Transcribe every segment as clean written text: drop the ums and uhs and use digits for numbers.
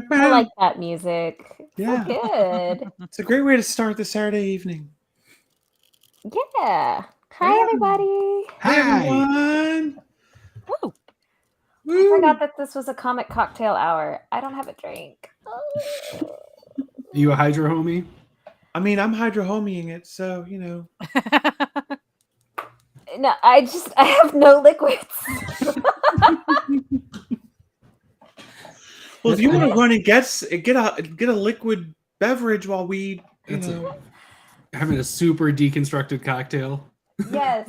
I like that music. Yeah. So good. It's a great way to start the Saturday evening. Yeah. Hi, Yeah. everybody. Hey, Hi. everyone. Woo. Woo. I forgot that this was a comic cocktail hour. I don't have a drink. Oh. Are you a Hydro homie? I mean, I'm hydro-homieing it, so, you know. No, I have no liquids. Well, if you want to run and get a liquid beverage while we, Having a super deconstructed cocktail. Yes.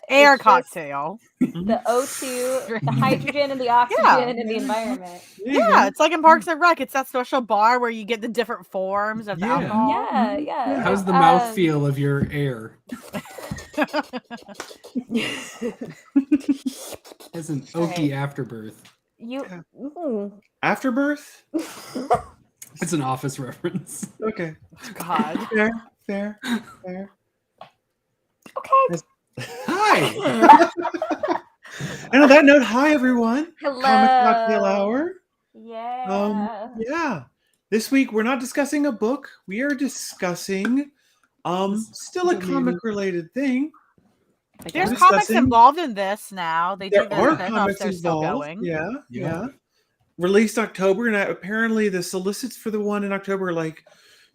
Air it's just cocktail. the O2, the hydrogen and the oxygen in the environment. Yeah, it's like in Parks and Rec. It's that special bar where you get the different forms of the Yeah. alcohol. Yeah. How's the mouthfeel of your air? It's an oaky afterbirth. Afterbirth? It's an Office reference. Okay. God. Fair. Okay. Hi. And on that note, hi everyone. Hello. Comic Cocktail Hour. Yeah. Yeah. This week we're not discussing a book. We are discussing still a comic related thing. There's comics involved in this now. There are comics they're still involved. going. Yeah. Released October, and apparently the solicits for the one in October are like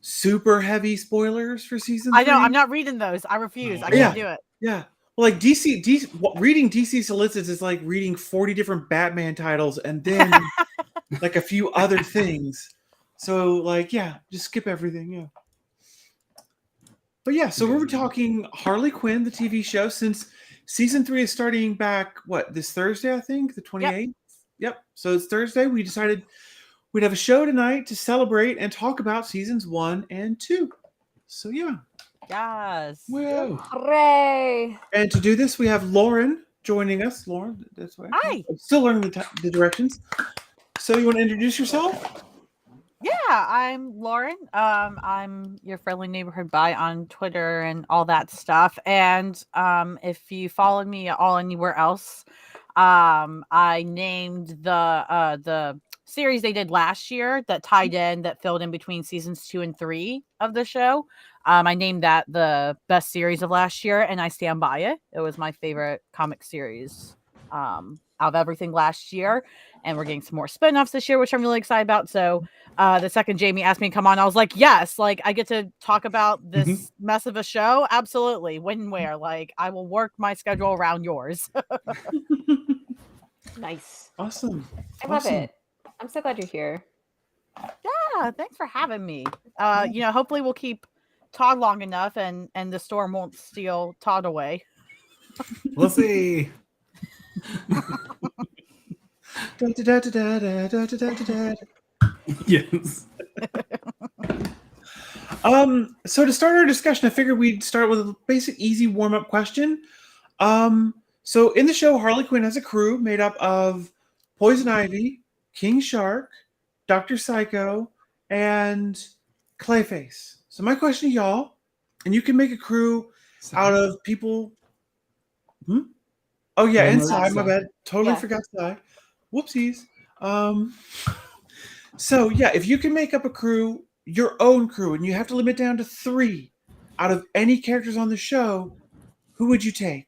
super heavy spoilers for season 3. I know. I'm not reading those. I refuse. I can't do it. Yeah. Well, like reading DC solicits is like reading 40 different Batman titles and then like a few other things. So like, just skip everything. Yeah. But yeah, so we're talking Harley Quinn, the TV show, since season 3 is starting back, this Thursday, I think, the 28th? Yep. So it's Thursday. We decided we'd have a show tonight to celebrate and talk about seasons 1 and 2. So yeah. Yes. Whoa. Hooray. And to do this, we have Lauren joining us. Lauren, that's right. Hi. I'm still learning the directions. So you want to introduce yourself? Yeah, I'm Lauren. I'm your friendly neighborhood bi on Twitter and all that stuff. And if you followed me at all anywhere else, I named the series they did last year that tied in, that filled in between seasons 2 and 3 of the show. I named that the best series of last year, and I stand by it. It was my favorite comic series out of everything last year. And we're getting some more spin-offs this year, which I'm really excited about. So the second Jamie asked me to come on, I was like, yes, like I get to talk about this mess of a show. Absolutely. When and where. Like I will work my schedule around yours. Nice. Awesome. I love it. I'm so glad you're here. Yeah, thanks for having me. Hopefully we'll keep Todd long enough and the storm won't steal Todd away. We'll see. Yes. So to start our discussion, I figured we'd start with a basic, easy warm-up question. So in the show, Harley Quinn has a crew made up of Poison Ivy, King Shark, Dr. Psycho, and Clayface. So my question to y'all, and you can make a crew out of people. Oh yeah, and Psy, my bad. Totally forgot Psy. Whoopsies. So yeah, if you can make up a crew, your own crew, and you have to limit down to 3 out of any characters on the show, who would you take?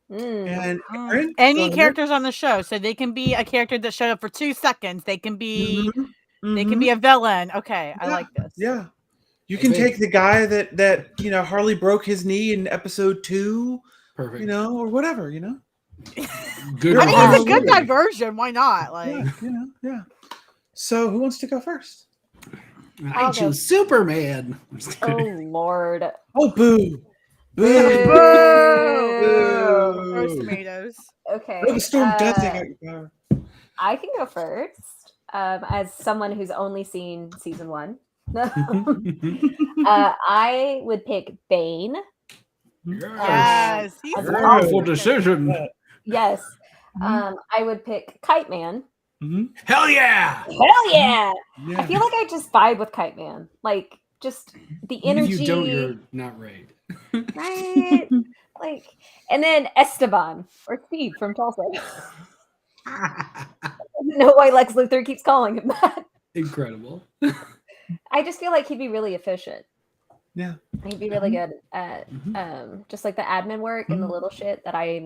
And Aaron, any characters on the show, so they can be a character that showed up for 2 seconds. They can be they can be a villain. Okay, I like this. Yeah, you can take the guy that Harley broke his knee in episode 2. Perfect. Or whatever. Good. I mean, it's a good diversion. Why not? Like, yeah. So who wants to go first? I choose Superman. Oh Lord. Oh boo. Boo. throw tomatoes. Okay. Oh, the storm does take out your power. I can go first. As someone who's only seen season 1. I would pick Bane. Yes, he's As Powerful awesome. decision. Yes. Mhm. I would pick Kite Man. Hell yeah! Hell yeah! Yeah. I feel like I just vibe with Kite Man. Like, just the energy. If you don't, you're not right. Right? Like, and then Esteban or Steve from Tulsa. I don't know why Lex Luthor keeps calling him that. Incredible. I just feel like he'd be really efficient. Yeah. He'd be really good at just like the admin work and the Mhm. little shit that I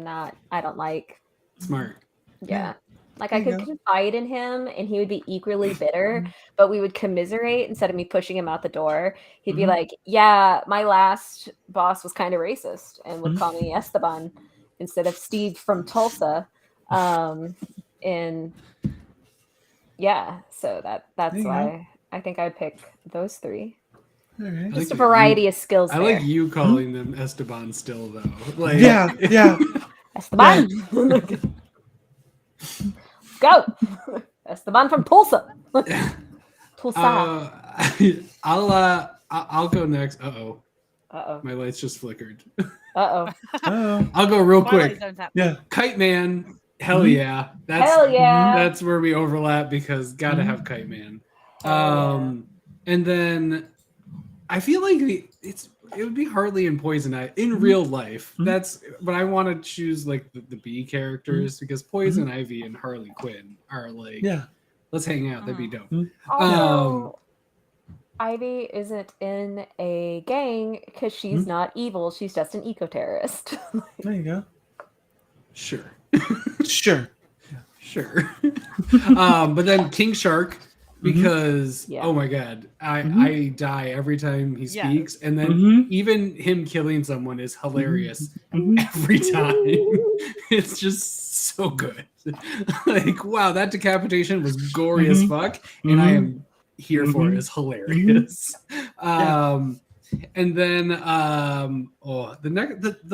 don't like. Smart. Yeah. Like There I you could go. confide in him and he would be equally bitter, but we would commiserate instead of me pushing him out the door. He'd be like, yeah, my last boss was kind of racist and would call me Esteban instead of Steve from Tulsa. And yeah, so that's There you why I think I'd pick those 3. All right. I Just a like variety of skills I there. like you calling them Esteban still though. Like, Yeah, yeah. Esteban. Go. Esteban from Tulsa. Tulsa. I'll go next. Uh-oh. Uh-oh. My lights just flickered. Uh-oh. Oh, I'll go real Twilight quick. Zone's happening. yeah. Kite Man. Hell yeah. Hell yeah. That's where we overlap because gotta have Kite Man. And then I feel like it would be Harley and Poison Ivy in real life. That's but I want to choose like the B characters because Poison Ivy and Harley Quinn are like, Yeah. let's hang out. That'd be dope. Also, Ivy isn't in a gang because she's not evil. She's just an eco-terrorist. There you go. Sure. Sure. Sure. But then King Shark, because Yeah. oh my god, I die every time he Yeah. speaks, and then even him killing someone is hilarious every time. It's just so good. Like wow, that decapitation was gory as fuck, and I am here for it. It's hilarious. And then the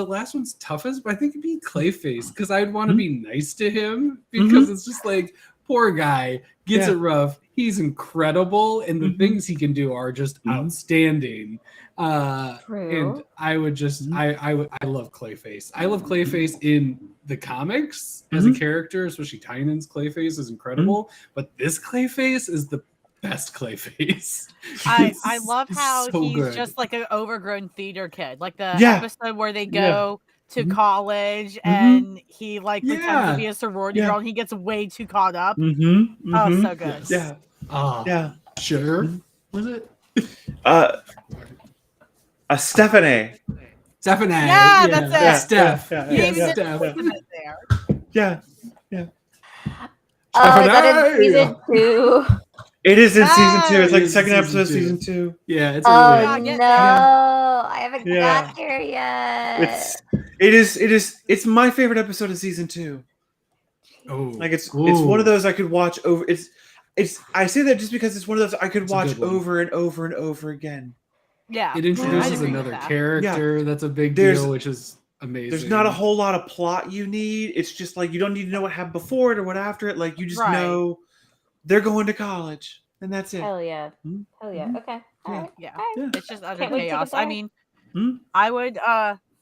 last one's toughest, but I think it'd be Clayface because I'd want to be nice to him because it's just like poor guy gets it rough. He's incredible, and the things he can do are just outstanding. And I would just I love Clayface. I love Clayface in the comics as a character, especially Tynan's Clayface is incredible. But this Clayface is the best Clayface. I love how so he's good. just like an overgrown theater kid. Like the Yeah. episode where they go to college Mhm. and he like pretends Yeah. to be a sorority Yeah. girl and he gets way too caught up. Mm-hmm. Oh, so good. Yeah. Yeah. Sure. Was it? Stephanie. Stephanie. Yeah, that's it. Steph. Yeah. You Yeah. even Yeah. did Yeah. put him in there. Yeah. Oh, that is Stephanie! season 2. It is in season 2. It's like It the is second season episode of 2. season 2. Yeah, it's Oh really Yeah, no, get there. I haven't Yeah. got here yet. It's my favorite episode of season 2. Oh, Like it's one of those I could watch over. It's I say that just because it's one of those I could It's a watch good one. over and over and over again. Yeah. It I'd introduces agree with another that. character that's a big There's- deal, which is amazing. There's not a whole lot of plot you need. It's just like you don't need to know what happened before it or what after it. Like you just Right. know they're going to college, and that's it. Hell yeah. Mhm. Hell yeah. Okay. All Yeah. right. Yeah. All right. It's just utter Can't wait to get chaos. I back. mean, Hmm? I would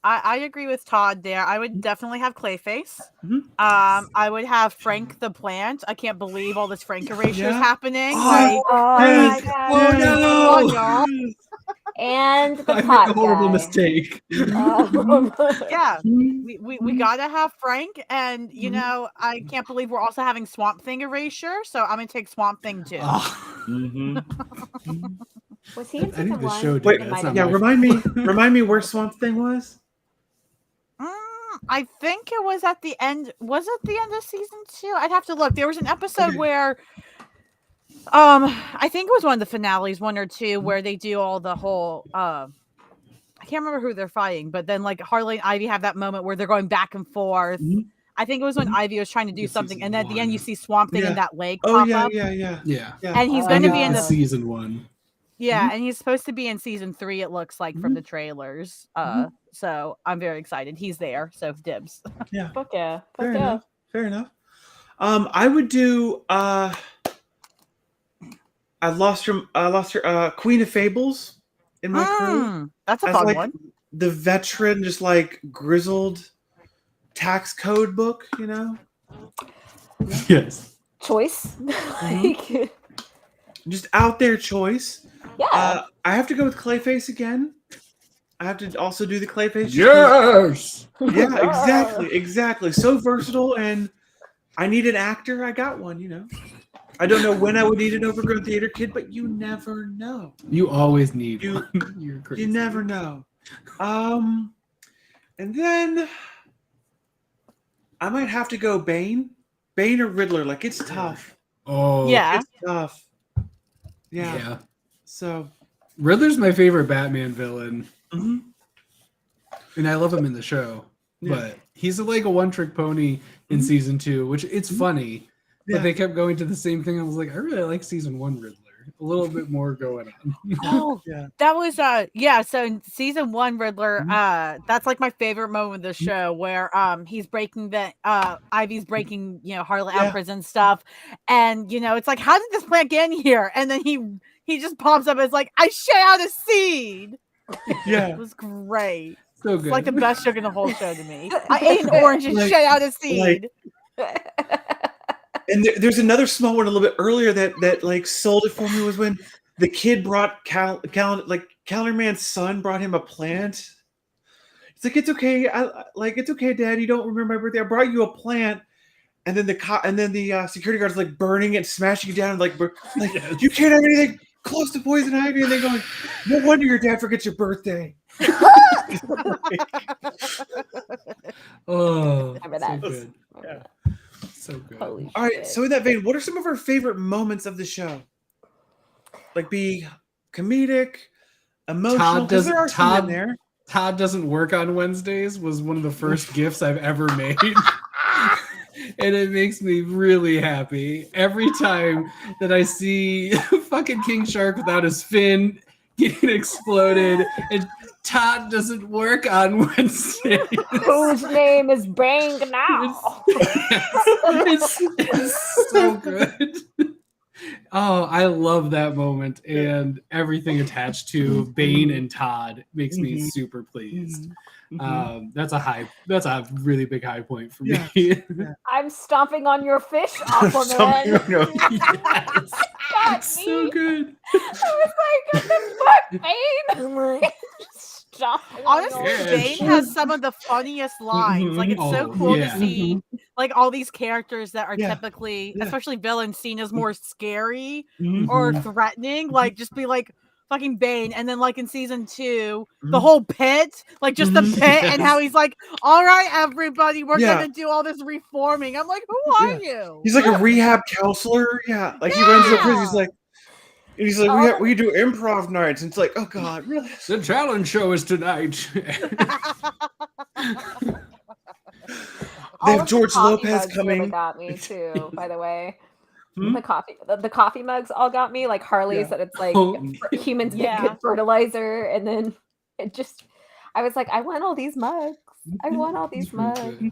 I agree with Todd there. I would definitely have Clayface. Mhm. I would have Frank the plant. I can't believe all this Frank erasure is Yeah. happening. Oh, Oh Yes. my god. Oh no! Oh, y'all. And the I made pot a horrible guy. mistake. Yeah. We gotta have Frank, and you know, I can't believe we're also having Swamp Thing erasure, so I'm gonna take Swamp Thing too. Mhm. Was he in I think season the 1? show It did. might That's have not Yeah, been. remind me where Swamp Thing was. I think it was at the end. Was it the end of season 2? I'd have to look. There was an episode Okay. where, I think it was one of the finales, 1 or 2, where they do all the whole. I can't remember who they're fighting, but then like Harley and Ivy have that moment where they're going back and forth. Mhm. I think it was when Ivy was trying to do It's something, season and then at the end you 1. see Swamp Thing Yeah. in that lake Oh pop yeah, up. yeah, yeah, Yeah. yeah. And he's Oh, going to yeah. be in the season 1. and he's supposed to be in season 3. It looks like from the trailers. So I'm very excited. He's there, so dibs. Yeah. Fuck yeah. Fuck Fair yeah. enough. Fair enough. I would do I lost her Queen of Fables in my crew. That's a As fun like one. the veteran, just like grizzled tax code book, you know? Yes. Choice. Like, Just out there choice. yeah. I have to go with Clayface again. I have to also do the Clayface. Yes. Yeah, exactly. So versatile, and I need an actor. I got one, you know. I don't know when I would need an overgrown theater kid, but you never know. You always need You- one. You're crazy. You never know. And then I might have to go Bane or Riddler. Like, it's tough. Oh. Yeah. It's tough. Yeah. Yeah. So. Riddler's my favorite Batman villain. Mhm. And I love him in the show. Yeah. But he's like a one-trick pony in season 2, which it's funny. Yeah. But they kept going to the same thing. I was like, I really like season 1 Riddler. A little bit more going on. Oh, Yeah. that was yeah. So in season 1, Riddler, that's like my favorite moment of the show where he's breaking the Ivy's breaking Harley out of prison stuff, and it's like, how did this plant get in here? And then he just pops up and it's like, I shit out a seed. Yeah. It was great. So good. It's like the best joke in the whole show to me. I ate an orange and shit out a seed. And there's another small one a little bit earlier that like sold it for me was when the kid brought Calendar Man's son brought him a plant. It's like, it's okay. It's okay, Dad. You don't remember my birthday. I brought you a plant. And then the security guard's like burning it, smashing it down, like you can't have anything close to poison ivy. And then going, no wonder your dad forgets your birthday. Oh, Remember so that. good. Yeah. So good. Holy All right. shit. So in that vein, what are some of our favorite moments of the show? Like, be comedic, emotional. Because there are some in there. Todd doesn't work on Wednesdays was one of the first gifts I've ever made. And it makes me really happy every time that I see fucking King Shark without his fin getting exploded and Todd doesn't work on Wednesday. Whose name is Bang now? It's so good. Oh, I love that moment, and everything attached to Bane and Todd makes me super pleased. That's a really big high point for me. Yeah. I'm stomping on your fish, Aquaman. Yes. God, So me. good. I was like, what the fuck, Bane? I'm like, stomping on Honestly, your Yeah. fish. Bane has some of the funniest lines. Like, it's so Oh, cool yeah. to see like all these characters that are Yeah. typically, Yeah. especially villains, seen as more scary Mhm. or threatening. Like, just be like fucking Bane, and then like in season 2, the Mhm. whole pit, like just the Mhm. pit, and how he's like, "All right, everybody, we're Yeah. gonna do all this reforming." I'm like, "Who are you?" He's like a rehab counselor. Yeah. Like, he runs the prison. He's like, Oh. we do improv nights. And it's like, oh God, really? The challenge show is tonight. They All have of the George coffee Lopez mugs really coming. got me too, by the way. Hmm? The coffee mugs all got me, like Harley's, Yeah. that it's like Oh. humans make Yeah. good fertilizer, and then I was like, I want all these mugs. I want all these mugs.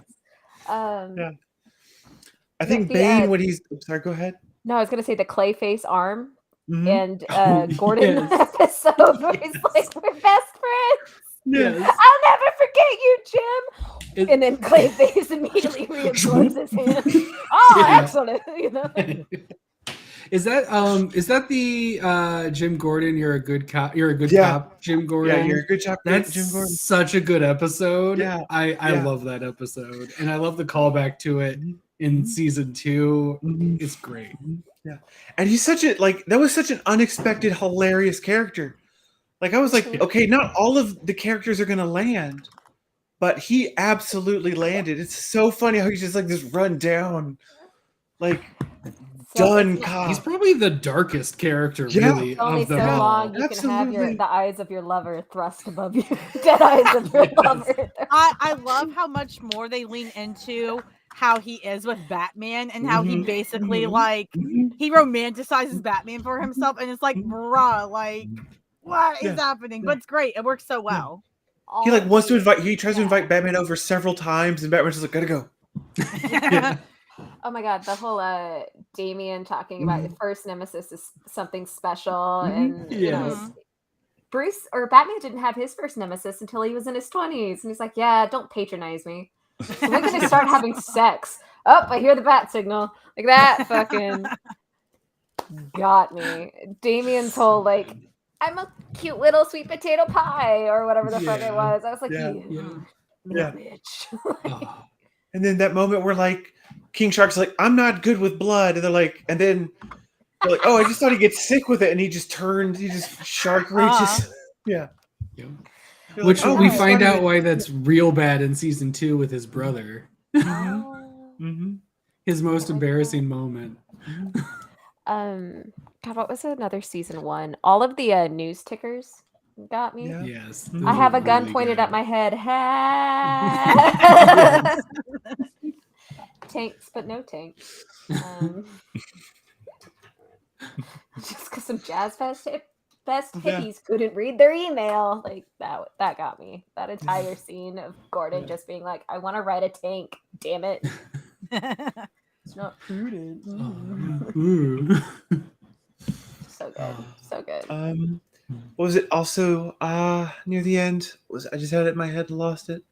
Yeah. I think the, Bane, when he's sorry, go ahead. No, I was gonna say the Clayface arm Mhm. and Oh, Gordon yes. episode where he's like, we're best friends. Yes. I'll never forget you, Jim. It- And then Clayface immediately reimplodes his hand. Oh, Yeah. excellent! You know? Is that the Jim Gordon? You're a good cop. You're a good Yeah. cop, Jim Gordon. Yeah, you're a good job, That's Jim Gordon. such a good episode. Yeah. I Yeah. love that episode, and I love the callback to it in season 2. Mhm. It's great. Yeah. And he's that was such an unexpected, hilarious character. Like, I was like, okay, not all of the characters are gonna land, but he absolutely landed. It's so funny how he's just like this run down, like done cop. He's probably the darkest character, Yeah. really, It's only of so them all. long you can have Absolutely. the eyes of your lover thrust above your dead eyes of your lover. I love how much more they lean into how he is with Batman and how he Mhm. basically Mhm. like Mhm. he romanticizes Batman for himself, and it's like, bruh, like what is Yeah. happening? Yeah. But it's great. It works so well. He like wants to the- invite. He tries to invite Batman over several times, and Batman's just like, "Gotta go." Yeah. Oh my god, the whole Damien talking about your first nemesis is something special, and you know, Yes. Bruce or Batman didn't have his first nemesis until he was in his 20s, and he's like, "Yeah, don't patronize me. So we're gonna start having sex." Oh, I hear the bat signal. Like that fucking got me. Damien's whole like, "I'm a cute little sweet potato pie" or whatever the fuck it Yeah. was. I was like, Yeah. "You Yeah. bitch." Oh. And then that moment where like King Shark's like, "I'm not good with blood," and they're like, and then they're like, "Oh, I just thought he'd get sick with it," and he just shark reaches. Yeah. Yeah. They're Which like, "Oh, we he's find starting out to-" why that's real bad in season 2 with his brother. Oh. Mhm. His most embarrassing moment. God, what was another season 1? All of the news tickers got me. Yeah. Yes. Mhm. I those have are a gun really pointed good. at my head. Yes. Tanks, but no tanks. Just because some best Yeah. hippies couldn't read their email. Like that got me. That entire scene of Gordon just being like, "I want to ride a tank. Damn it, it's not prudent." Ooh. So good, so good. What was it? Also, near the end, I just had it in my head and lost it.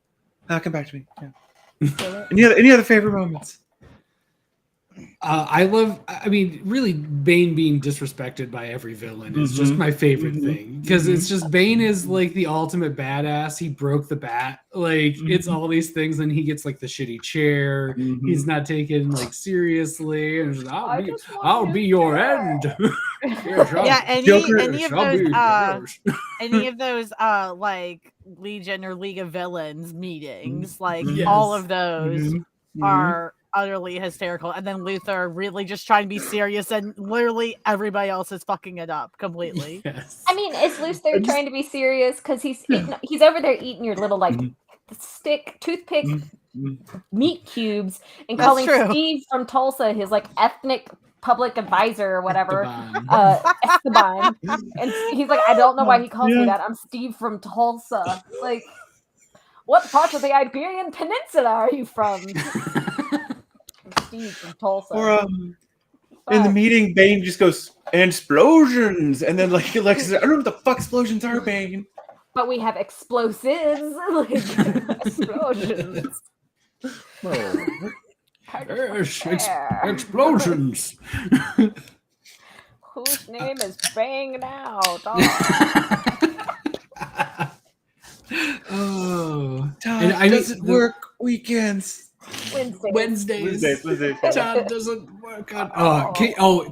Come back to me. Yeah. Any other favorite moments? I mean, really, Bane being disrespected by every villain is just my favorite thing. Because it's just, Bane is like the ultimate badass. He broke the bat. Like, it's all these things, and he gets like the shitty chair. He's not taken like seriously. And it's, I'll be your end. Yeah, Joker- any of those like Legion or League of Villains meetings, like all of those are utterly hysterical. And then Luthor really just trying to be serious, and literally everybody else is fucking it up completely. Yes. I mean, is Luthor trying to be serious? Because he's over there eating your little like toothpick meat cubes and That's calling true. Steve from Tulsa his like ethnic public advisor or whatever. Esteban. Esteban. And he's like, "I don't know why he calls me Yeah. that. I'm Steve from Tulsa." Like, what part of the Iberian Peninsula are you from? Steve from Tulsa. Or in the meeting, Bane just goes, "Explosions," and then like Lex says, "I don't know what the fuck explosions are, Bane." But we have explosives, like explosions. Explosions. Whose name is banging out? Oh, Todd doesn't work weekends. Wednesdays. Wednesdays. Todd doesn't work on.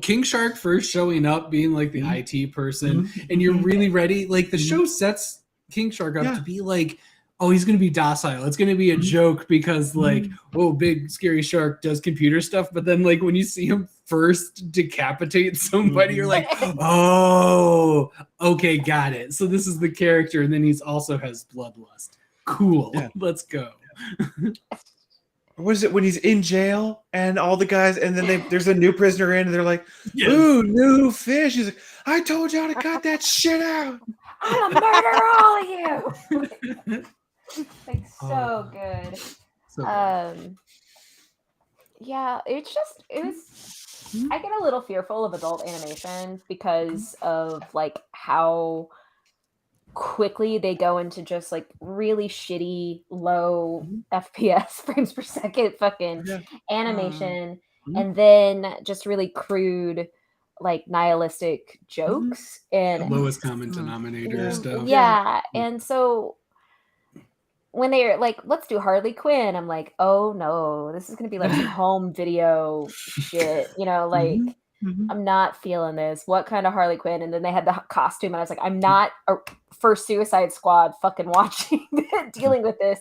King Shark first showing up, being like the IT person, and you're really ready. Like the show sets King Shark up to be like, oh, he's gonna be docile. It's gonna be a joke because like, oh, big scary shark does computer stuff. But then like when you see him first decapitate somebody, you're like, oh, okay, got it. So this is the character, and then he's also has bloodlust. Cool, let's go. What is it when he's in jail and all the guys, and then there's a new prisoner in, and they're like, "Ooh, new fish." He's like, "I told y'all to cut that shit out. I'm gonna murder all of you." Like so good. Yeah, it was. I get a little fearful of adult animation because of like how quickly they go into just like really shitty low FPS frames per second fucking animation, and then just really crude like nihilistic jokes and lowest common denominator stuff. Yeah, and so when they're like, "Let's do Harley Quinn," I'm like, "Oh no, this is gonna be like some home video shit," you know, like. I'm not feeling this. What kind of Harley Quinn? And then they had the costume, and I was like, I'm not for Suicide Squad fucking watching, dealing with this.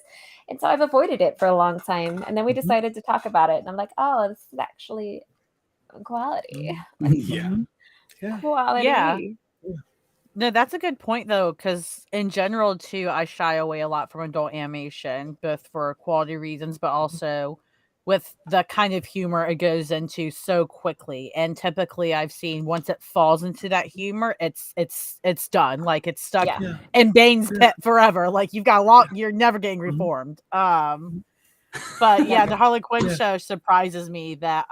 And so I've avoided it for a long time. And then we decided to talk about it. And I'm like, oh, this is actually quality. Quality. Yeah. No, that's a good point though, because in general too, I shy away a lot from adult animation, both for quality reasons, but also with the kind of humor it goes into so quickly. And typically I've seen once it falls into that humor, it's done. Like it's stuck Yeah. in Bane's pit forever. Like you've got a lot, you're never getting reformed. But yeah, the Harley Quinn show surprises me that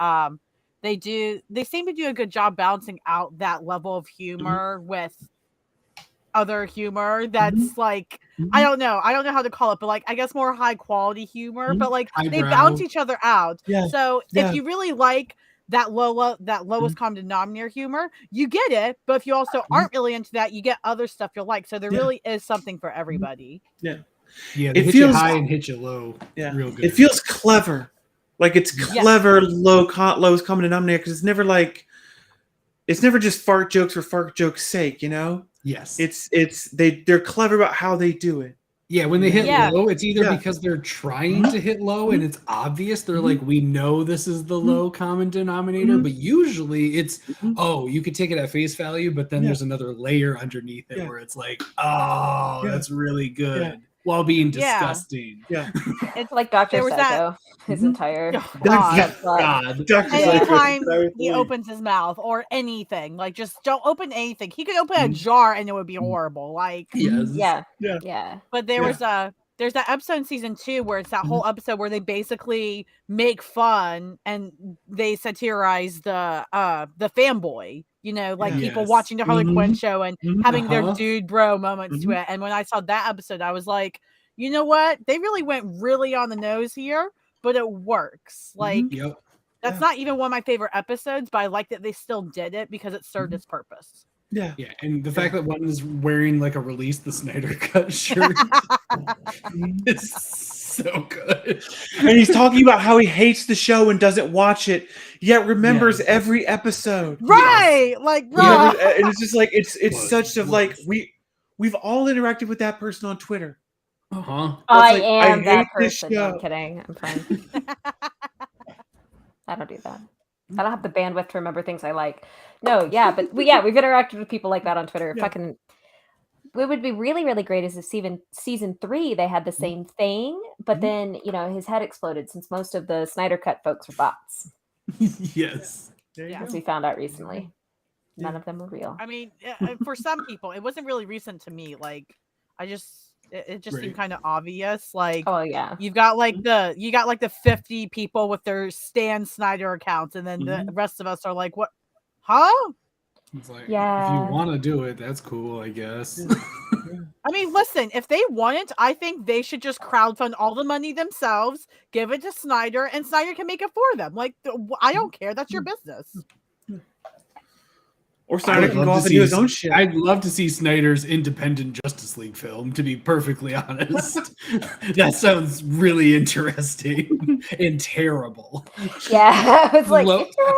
they seem to do a good job balancing out that level of humor with other humor that's like I don't know how to call it, but like I guess more high quality humor, but like they balance each other out. So if you really like that lowest common denominator humor, you get it, but if you also aren't really into that, you get other stuff you'll like. So there really is something for everybody. They It hit feels- you high and hit you low. Real good. It feels clever. Like it's clever, lowest common denominator, because it's never just fart jokes for fart jokes' sake, you know? Yes. They're clever about how they do it. Yeah, when they hit low, it's either because they're trying to hit low and it's obvious. They're like, we know this is the low common denominator, but usually it's, you could take it at face value, but then there's another layer underneath it where it's like, that's really good. While being disgusting. It's like Dr. Psycho. His entire God. Anytime he opens his mouth or anything, like just don't open anything. He could open a jar and it would be horrible. Like yeah. But there's that episode in season 2 where it's that whole episode where they basically make fun and they satirize the fanboy. You know, like people watching the Harley Quinn show and having their dude bro moments to it. And when I saw that episode, I was like, you know what? They really went really on the nose here, but it works. Like, that's not even one of my favorite episodes, but I like that they still did it because it served its purpose. Yeah, and the fact that one is wearing like a Release the Snyder Cut shirt is so good. And he's talking about how he hates the show and doesn't watch it, yet remembers every episode. Right, like and it's just like it's such of like we've all interacted with that person on Twitter. I am that person. No, I'm kidding. I'm fine. I don't do that. I don't have the bandwidth to remember things I like. No, but we've interacted with people like that on Twitter. Fucking, what would be really, really great is if season 3 they had the same thing, but then his head exploded since most of the Snyder Cut folks were bots. Yes, as we found out recently, none of them were real. I mean, for some people, it wasn't really recent to me. Like, it just seemed kind of obvious. Like, you got like the 50 people with their Stan Snyder accounts, and then the rest of us are like, what? Huh? It's like, if you want to do it, that's cool, I guess. I mean, listen, if they want it, I think they should just crowdfund all the money themselves, give it to Snyder, and Snyder can make it for them. Like, I don't care. That's your business. Or Snyder can go off and do his own shit. I'd love to see Snyder's independent Justice League film, to be perfectly honest. That sounds really interesting and terrible. Yeah, it's like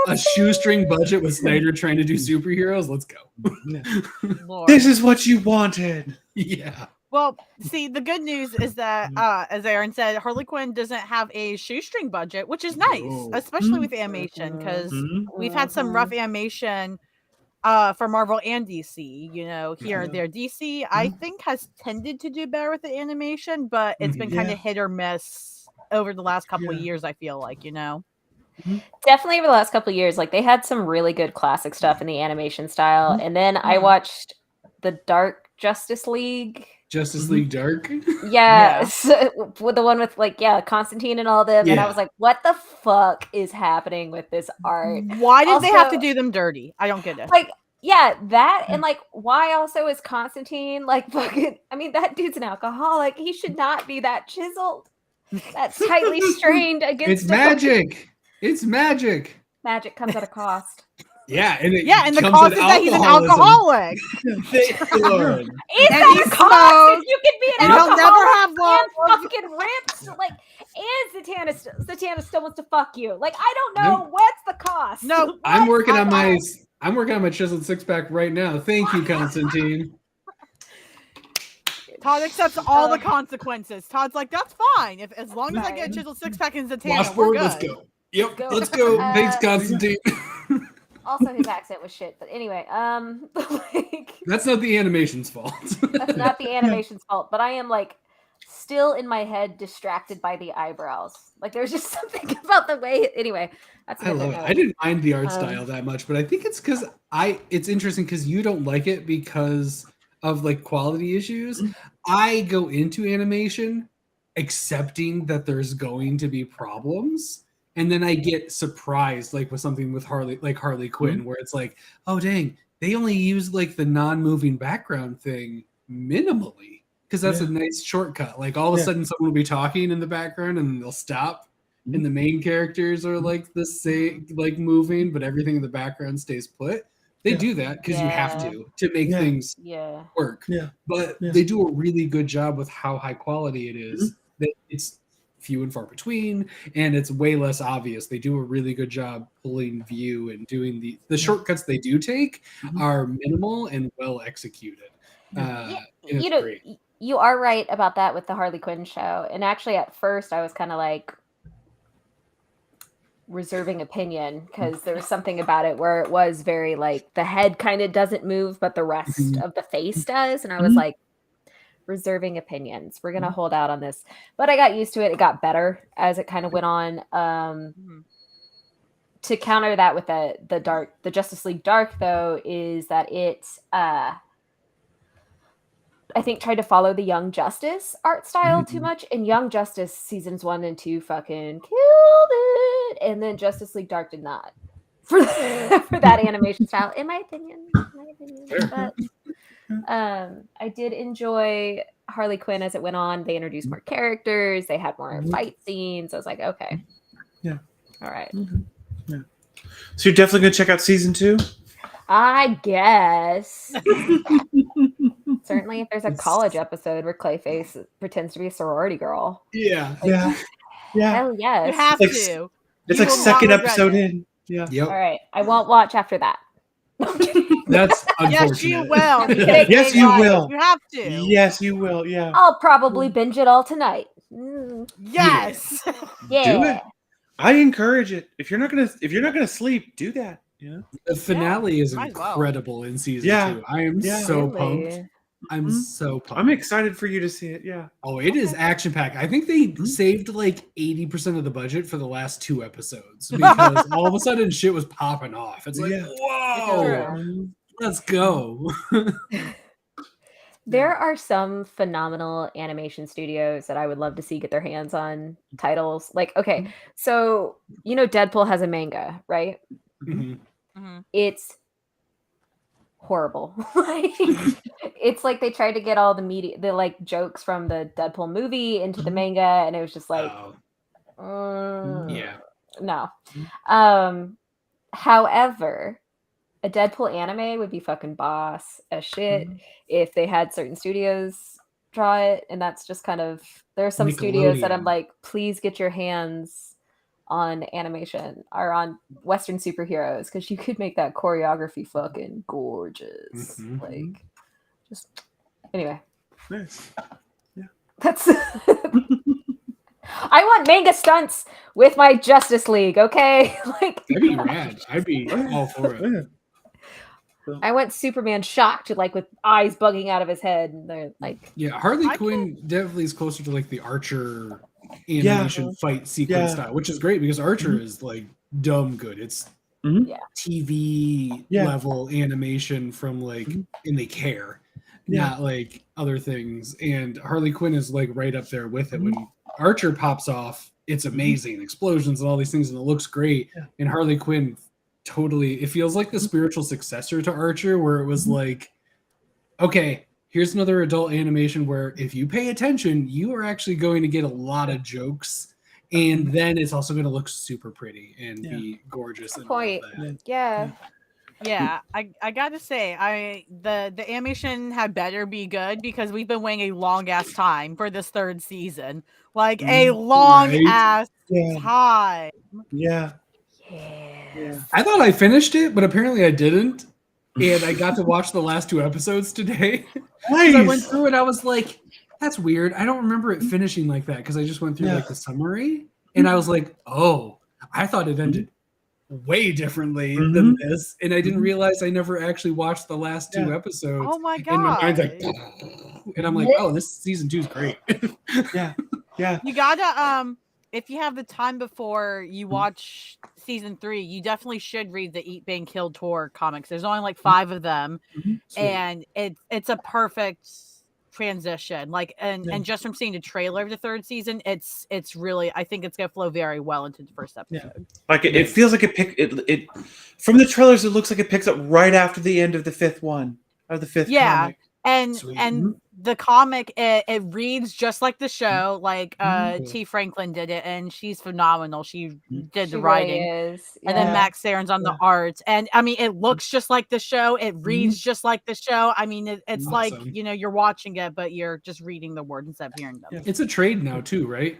a shoestring budget with Snyder trying to do superheroes. Let's go. This is what you wanted. Yeah. Well, see, the good news is that, as Aaron said, Harley Quinn doesn't have a shoestring budget, which is nice, especially with animation, because we've had some rough animation for Marvel and DC, here and there. DC, I think, has tended to do better with the animation, but it's been kind of hit or miss over the last couple of years, I feel like, Definitely over the last couple of years, like they had some really good classic stuff in the animation style. And then I watched the Dark Justice League. Justice League Dark? Yes. With the one with Constantine and all them. And I was like, what the fuck is happening with this art? Why did they have to do them dirty? I don't get it. Like, that and like why also is Constantine like fucking, I mean, that dude's an alcoholic. He should not be that chiseled. That's tightly strained against It's magic. It's magic. Magic comes at a cost. Yeah, and the cost is that he's an alcoholic. Is that a cost? You can be an alcoholic never have one. And fucking ripped. Like, and Zatanna still wants to fuck you. Like, I don't know what's the cost. No, I'm working on my chiseled 6-pack right now. Thank you, Constantine. Todd accepts all the consequences. Todd's like, that's fine. As long as I get a chiseled 6-pack in Zatanna, we're good. Let's go. Yep, let's go. Thanks, Constantine. Also, his accent was shit. But anyway, that's not the animation's fault. That's not the animation's fault. But I am like, still in my head distracted by the eyebrows. Like there's just something about the way. Anyway, that's a I different love it. note. I didn't mind the art style that much, but I think it's because it's interesting because you don't like it because of like quality issues. I go into animation accepting that there's going to be problems, and then I get surprised like with something with Harley Quinn, where it's like, oh dang, they only use like the non-moving background thing minimally because that's a nice shortcut. Like all of a sudden someone will be talking in the background and then they'll stop. And the main characters are like the same, like moving, but everything in the background stays put. They do that because you have to make things work. Yeah. But they do a really good job with how high quality it is. It's few and far between, and it's way less obvious. They do a really good job pulling view and doing the shortcuts they do take are minimal and well executed. You know, great. You are right about that with the Harley Quinn show. And actually, at first, I was kind of like reserving opinion because there was something about it where it was very like the head kind of doesn't move, but the rest of the face does. And I was like, reserving opinions. We're gonna hold out on this, but I got used to it. It got better as it kind of went on. To counter that with the Justice League Dark, though, is that it I think tried to follow the Young Justice art style too much, and Young Justice seasons 1 and 2 fucking killed it, and then Justice League Dark did not for that animation style, in my opinion. But I did enjoy Harley Quinn as it went on. They introduced more characters. They had more fight scenes. I was like, okay. Yeah. All right. Yeah. So you're definitely going to check out season 2? I guess. Certainly if there's a college episode where Clayface pretends to be a sorority girl. Yeah. Yeah. Hell yes. You have to. It's like second episode in. Yeah. Yep. All right. I won't watch after that. That's unfortunate. Yes, you will. Yes, you will. You have to. Yes, you will. Yeah. I'll probably binge it all tonight. Yes. Yeah. Do it. I encourage it. If you're not gonna sleep, do that. Yeah. The finale is might as well. incredible in season 2. I am so pumped. I'm so pumped. I'm excited for you to see it. Yeah. Oh, it is action packed. I think they saved like 80% of the budget for the last 2 episodes because all of a sudden shit was popping off. It's like, whoa, let's go. There are some phenomenal animation studios that I would love to see get their hands on titles. Like, okay, so you know Deadpool has a manga, right? It's horrible. It's like they tried to get all the like jokes from the Deadpool movie into the manga, and it was just like, no. However, a Deadpool anime would be fucking boss as shit if they had certain studios draw it, and that's just kind of there are some studios that I'm like, please get your hands on animation or on Western superheroes because you could make that choreography fucking gorgeous. Like, just anyway. Nice. Yeah. That's. I want manga stunts with my Justice League. Okay, like that'd be rad. I'd be all for it. I went Superman shocked, like with eyes bugging out of his head, and they're like, Harley Quinn definitely is closer to like the Archer animation fight sequence style, which is great because Archer is like dumb good. It's TV level animation from like, and they care, not like other things. And Harley Quinn is like right up there with it. When Archer pops off, it's amazing, explosions and all these things, and it looks great. And Harley Quinn totally, it feels like the spiritual successor to Archer, where it was like, okay, here's another adult animation where if you pay attention, you are actually going to get a lot of jokes, and then it's also going to look super pretty and be gorgeous. And point. Yeah, I gotta say, the animation had better be good because we've been waiting a long ass time for this 3rd season, like a long ass time. Yeah. I thought I finished it, but apparently I didn't. And I got to watch the last 2 episodes today. Nice. I went through and I was like, that's weird. I don't remember it finishing like that because I just went through like the summary. And I was like, oh, I thought it ended way differently than this, and I didn't realize I never actually watched the last 2 episodes. Oh my And my mind's god. like, and I'm like, oh, this season 2 is great. Yeah. You gotta if you have the time before you watch season 3, you definitely should read the Eat Bang Kill Tour comics. There's only like 5 of them, and it's a perfect transition. Like and just from seeing the trailer of the 3rd season, it's really, I think it's gonna flow very well into the 1st episode. Like it feels like it from the trailers, it looks like it picks up right after the end of the 5th one, of the 5th comic. And the comic, it reads just like the show. Like T. Franklin did it, and she's phenomenal. She did the writing, really is. and then Max Saren's on the art. And I mean, it looks just like the show. It reads just like the show. I mean, it's like, you know, you're watching it, but you're just reading the words instead of hearing them. It's a trade now too, right?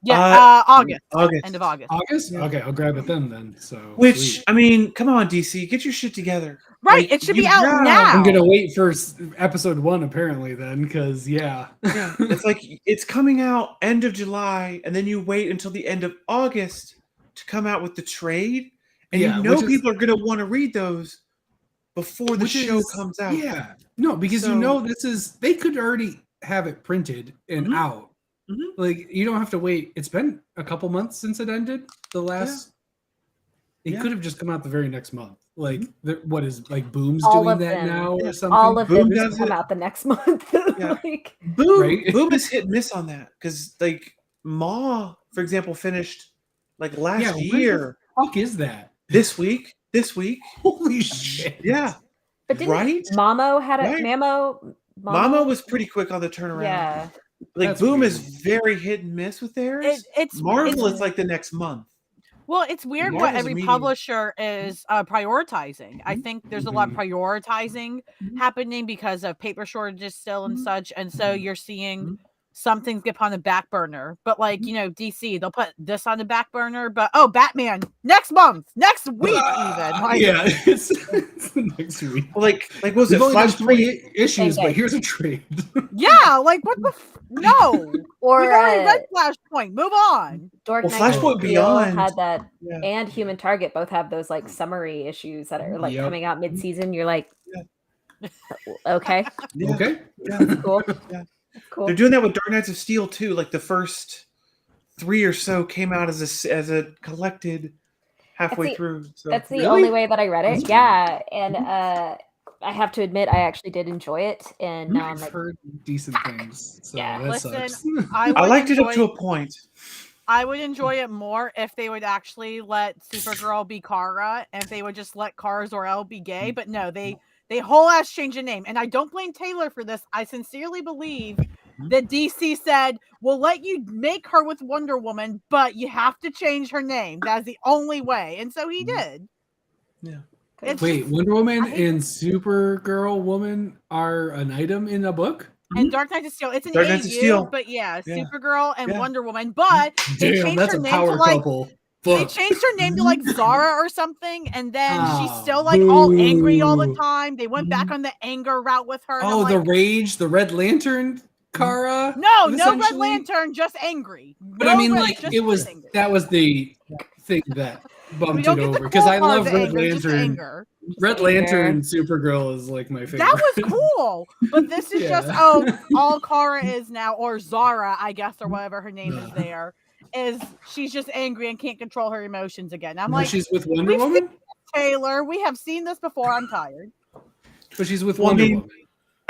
Yeah, August, end of August. August? Yeah. Okay, I'll grab it then. So, which sweet. I mean, come on, DC, get your shit together. Right, it should be out now. I'm gonna wait for episode 1 apparently then, because it's like it's coming out end of July, and then you wait until the end of August to come out with the trade, and you know people are gonna want to read those before the show comes out. Yeah, no, because you know they could already have it printed and out. Like, you don't have to wait. It's been a couple months since it ended. The last, it could have just come out the very next month. Like, what is like Boom's All doing of that them. now or something? All of Boom them does come it. out the next month. Like, Boom is hit and miss on that, because like Ma, for example, finished like last year. What the fuck is that? This week. Holy shit! Yeah, but didn't Mamo had a Mamo was pretty quick on the turnaround. Yeah. Like That's Boom weird. is very hit and miss with theirs. Marvel is like the next month. Well, it's weird Marvel's what every immediate. publisher is prioritizing. I think there's a lot of prioritizing happening because of paper shortages still and such. And so you're seeing some things get put on the back burner. But like, you know, DC, they'll put this on the back burner. But Batman, next month, next week even. Like, it's the next week. Well, like was it only done Flashpoint? 3 issues, but here's a trade. yeah, like what the no. Or We've already read Flashpoint. Move on. Dark Knight Flashpoint Beyond had that, and Human Target both have those like summary issues that are like coming out mid-season. You're like, okay, Okay, cool. Cool. They're doing that with Dark Knights of Steel too. Like the first 3 or so came out as a collected halfway through. So. That's the only way that I read it. Yeah, and I have to admit, I actually did enjoy it. And I've heard decent things. So that sucks. I liked it up to a point. I would enjoy it more if they would actually let Supergirl be Kara, and if they would just let Kara Zor-El be gay. But no, they whole ass change the name. And I don't blame Taylor for this. I sincerely believe that DC said, we'll let you make her with Wonder Woman, but you have to change her name. That's the only way. And so he did. Yeah. Wait, Wonder Woman and Supergirl Woman are an item in a book? And Dark Knight of Steel. It's an Dark Knight of Steel. but Supergirl and Wonder Woman. But they Damn, changed that's her a name power to like couple. they changed her name to like Zara or something, and then she's still like all angry all the time. They went back on the anger route with her. Oh, the rage, the Red Lantern Kara? No Red Lantern, just angry. But I mean, like, it was angry. that was the thing that bumped it over, because I love Red Lantern. Red Lantern Supergirl is like my favorite. That was cool, but this is just all Kara is now, or Zara, I guess, or whatever her name is. There is she's just angry and can't control her emotions again. I'm like, she's with Wonder Woman. Taylor, we have seen this before. I'm tired. But she's with Wonder Woman.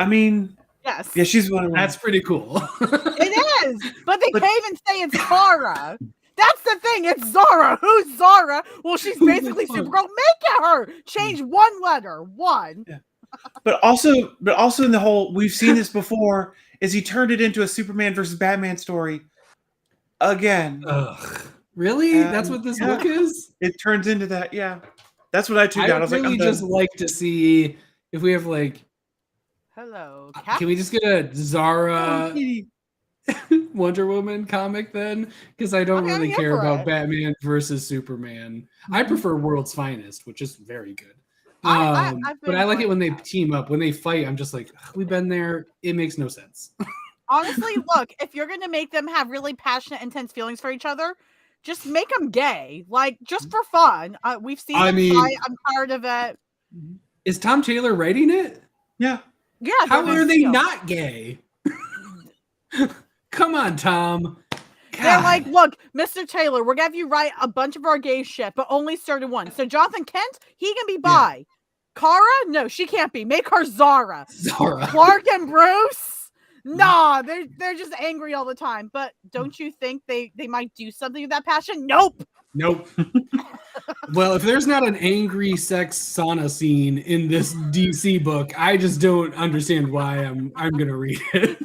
I mean, yes, yeah, she's Wonder Woman. That's pretty cool. It is, but they can't even say it's Kara. That's the thing. It's Zara. Who's Zara? Well, she's basically Supergirl. Make it her. Change one letter. One. Yeah. But also in the whole, we've seen this before, is he turned it into a Superman versus Batman story again. Ugh. Really? That's what this book is? It turns into that, yeah. That's what I tuned out. I was really like, just like to see if we have like, hello. Can we just get a Zara Wonder Woman comic then? Because I don't really care about Batman versus Superman. I prefer World's Finest, which is very good. But I like it when they team up. When they fight, I'm just like, we've been there. It makes no sense. Honestly, look, if you're going to make them have really passionate, intense feelings for each other, just make him gay, like just for fun. We've seen I him mean- fight. I'm tired of it. Is Tom Taylor writing it? Yeah. Yeah, How they're are they sealed. not gay? Come on, Tom. They're God. like, look, Mr. Taylor, we're gonna have you write a bunch of our gay shit, but only certain ones. So Jonathan Kent, he can be bi. Kara, no, she can't be. Make her Zara. Zara. Clark and Bruce, nah, they're just angry all the time. But don't you think they might do something with that passion? Nope. Nope. Well, if there's not an angry sex sauna scene in this DC book, I just don't understand why I'm gonna read it.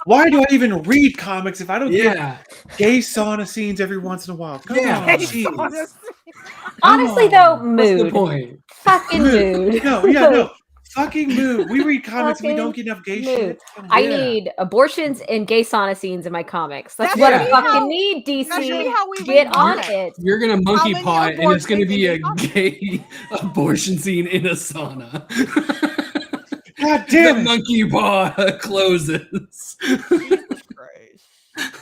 Why do I even read comics if I don't get Yeah. gay sauna scenes every once in a while? Come Yeah. on, Hey, jeez. Sauna. Honestly, on. though, What's the mood. point? Fucking mood. No. Fucking mood. We read comics and we don't Fucking get enough gay mood. shit. Come on. I Yeah. need abortions and gay sauna scenes in my comics. That's That what should I be fucking how- need, that should be DC. how we Get read on comics. it. You're gonna monkey many pot, and it's gonna abortions be a in gay abortion scene in a sauna. God damn The it. monkey paw closes. Jesus Christ.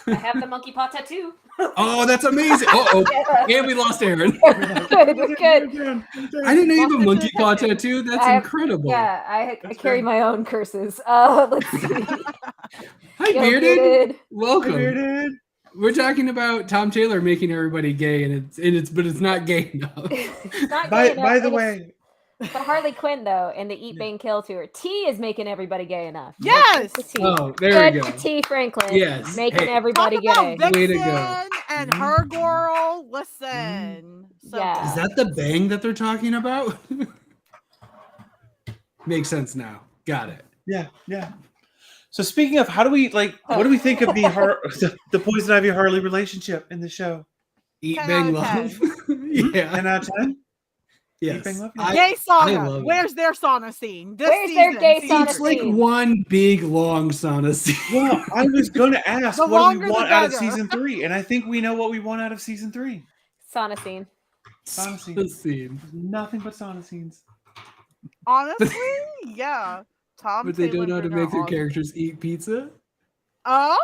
I have the monkey paw tattoo. Oh, that's amazing. Oh, and we lost Aaron. Good, we're good. I didn't know you have a Lost monkey it. paw tattoo. That's I have- incredible. Yeah, I That's carry great. my own curses. Let's see. Hi, Yo, Bearded. Bearded. Welcome. Bearded. We're talking about Tom Taylor making everybody gay, and it's not gay enough. It's not By gay enough, the and way, but Harley Quinn though, and the Eat Bang Kill tour, T is making everybody gay enough. Yes! Good to T. Oh, there we Good go. to T Franklin. Yes. Making Hey. Talk everybody about gay. Way to Vixen go. and her girl. Listen. So Yeah. Is that the bang that they're talking about? Makes sense now. Got it. yeah. So speaking of, how do we what do we think of the Poison Ivy Harley relationship in the show? Eat 10 bang out of love. Yeah. 10 out of 10? Yes. Eat, bang, love? I- Gay I sauna. love it. Where's their sauna scene? This Where's their season, gay season sauna It's three. like one big long sauna scene. Well, I was going to ask, The what do longer we the want out of better. season 3? And I think we know what we want out of season 3. Sauna scene. Sauna scene. The scene. Nothing but sauna scenes. Honestly, yeah. Tom But they Taylor don't know how to and her make their awesome. characters eat pizza. Oh,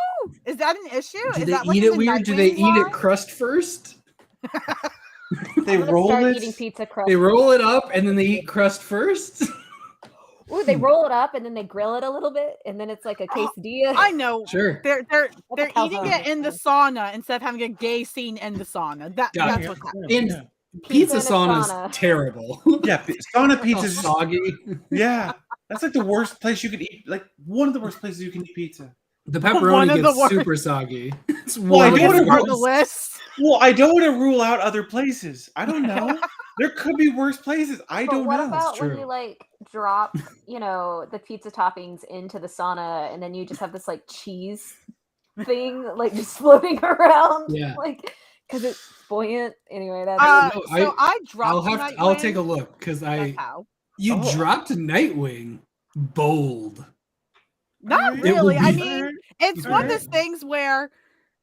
is that an issue? Do is they that like eat in it the weird? Do they Nightwing eat it line? crust first? They I'm gonna roll start it. eating pizza crust. They roll it up and then they eat crust first? Ooh, they roll it up and then they grill it a little bit, and then it's like a Oh, quesadilla. I know. Sure. They're a eating calzone. it in the sauna instead of having a gay scene in the sauna. That's Gotcha. what's happening. And Yeah. pizza in a sauna's sauna. terrible. Yeah, sauna All pizza is just, soggy. yeah. That's like the worst place you could eat. Like one of the worst places you can eat pizza. The One pepperoni of the gets worst. super soggy. It's Well, I one of don't the agree. On the worst. list. Well, I don't want to rule out other places. I don't know. There could be worse places. I But don't what know. about when true. you like drop, the pizza toppings into the sauna, and then you just have this like cheese thing like just floating around, Yeah. like because it's buoyant. Anyway, that's No, So I dropped. I'll take a look because That's how. you Oh. dropped Nightwing bold. Not Alright. It will really. I be- mean, it's one of those things where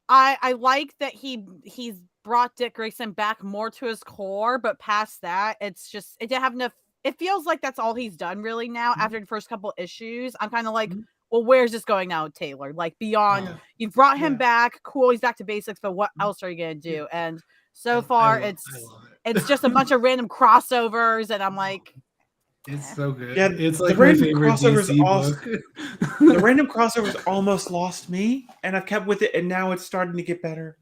I like that he's brought Dick Grayson back more to his core, but past that, it's just it didn't have enough. It feels like that's all he's done really now. After the first couple issues, I'm kind of like, Mhm. well, where's this going now, Taylor? Like beyond, Yeah. you've brought him Yeah. back. Cool, he's back to basics, but what else are you gonna do? And so I far, love it's it. it's just a bunch of random crossovers, and I'm like, It's so good. Yeah, It's the like my random favorite crossovers DC also- book. The random crossovers almost lost me, and I've kept with it, and now it's starting to get better.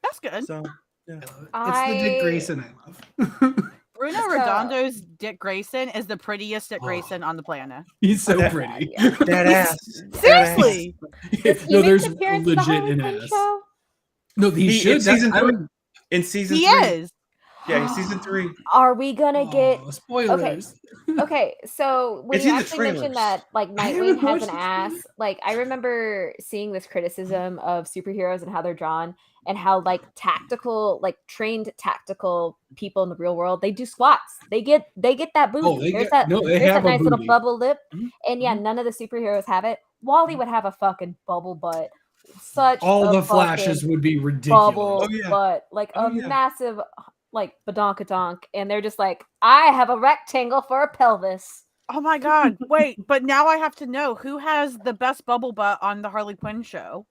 that's good. So It's the Dick Grayson I love. Bruno So- Redondo's Dick Grayson is the prettiest Dick Oh. Grayson on the planet. He's so That- pretty. Yeah. that ass. Seriously. Does he No, make there's an appearance in the legit Harley an Quinn ass. show? No, he In should. season I 3. would- In season He 3. is. Yeah, he's season 3. Are we gonna get? Oh, spoilers. Okay, so when It's you in the actually mentioned trailers. that like I haven't Nightwing has watched an the ass, trailers. like I remember seeing this criticism of superheroes and how they're drawn and how like tactical, like trained tactical people in the real world, they do squats. They get that booty. Oh, they there's get- that no, they there's have that a nice little booty. bubble lip. Mhm, And yeah, none of the superheroes have it. Wally would have a fucking bubble butt. Such All a the flashes fucking would be ridiculous. bubble Oh, yeah. butt, like Oh, a yeah. massive like badonkadonk, and they're just like, I have a rectangle for a pelvis. Oh my god. Wait, but now I have to know who has the best bubble butt on the Harley Quinn show.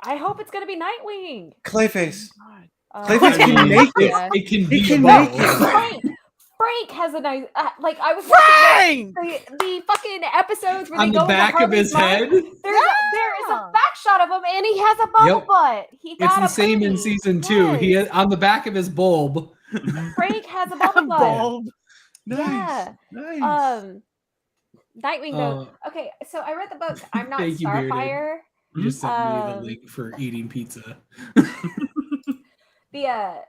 I hope it's gonna be Nightwing. Clayface. God. Clayface can make it. yeah. It can He be can a make bowl. it. Frank has a nice like I was Frank! watching the fucking episodes where On they the go into back of Harley's his mind. head. There is a back shot of him, and he has a bubble Yep. butt. He It's got the a same in booty. season 2. He Yes. has, on the back of his bulb. Frank has a bubble butt. Bulb. Nice. Yeah. Nice. Nightwing though. Okay, so I read the book. I'm not Thank you, Bearded. Starfire. You just sent me the Um, link for eating pizza. The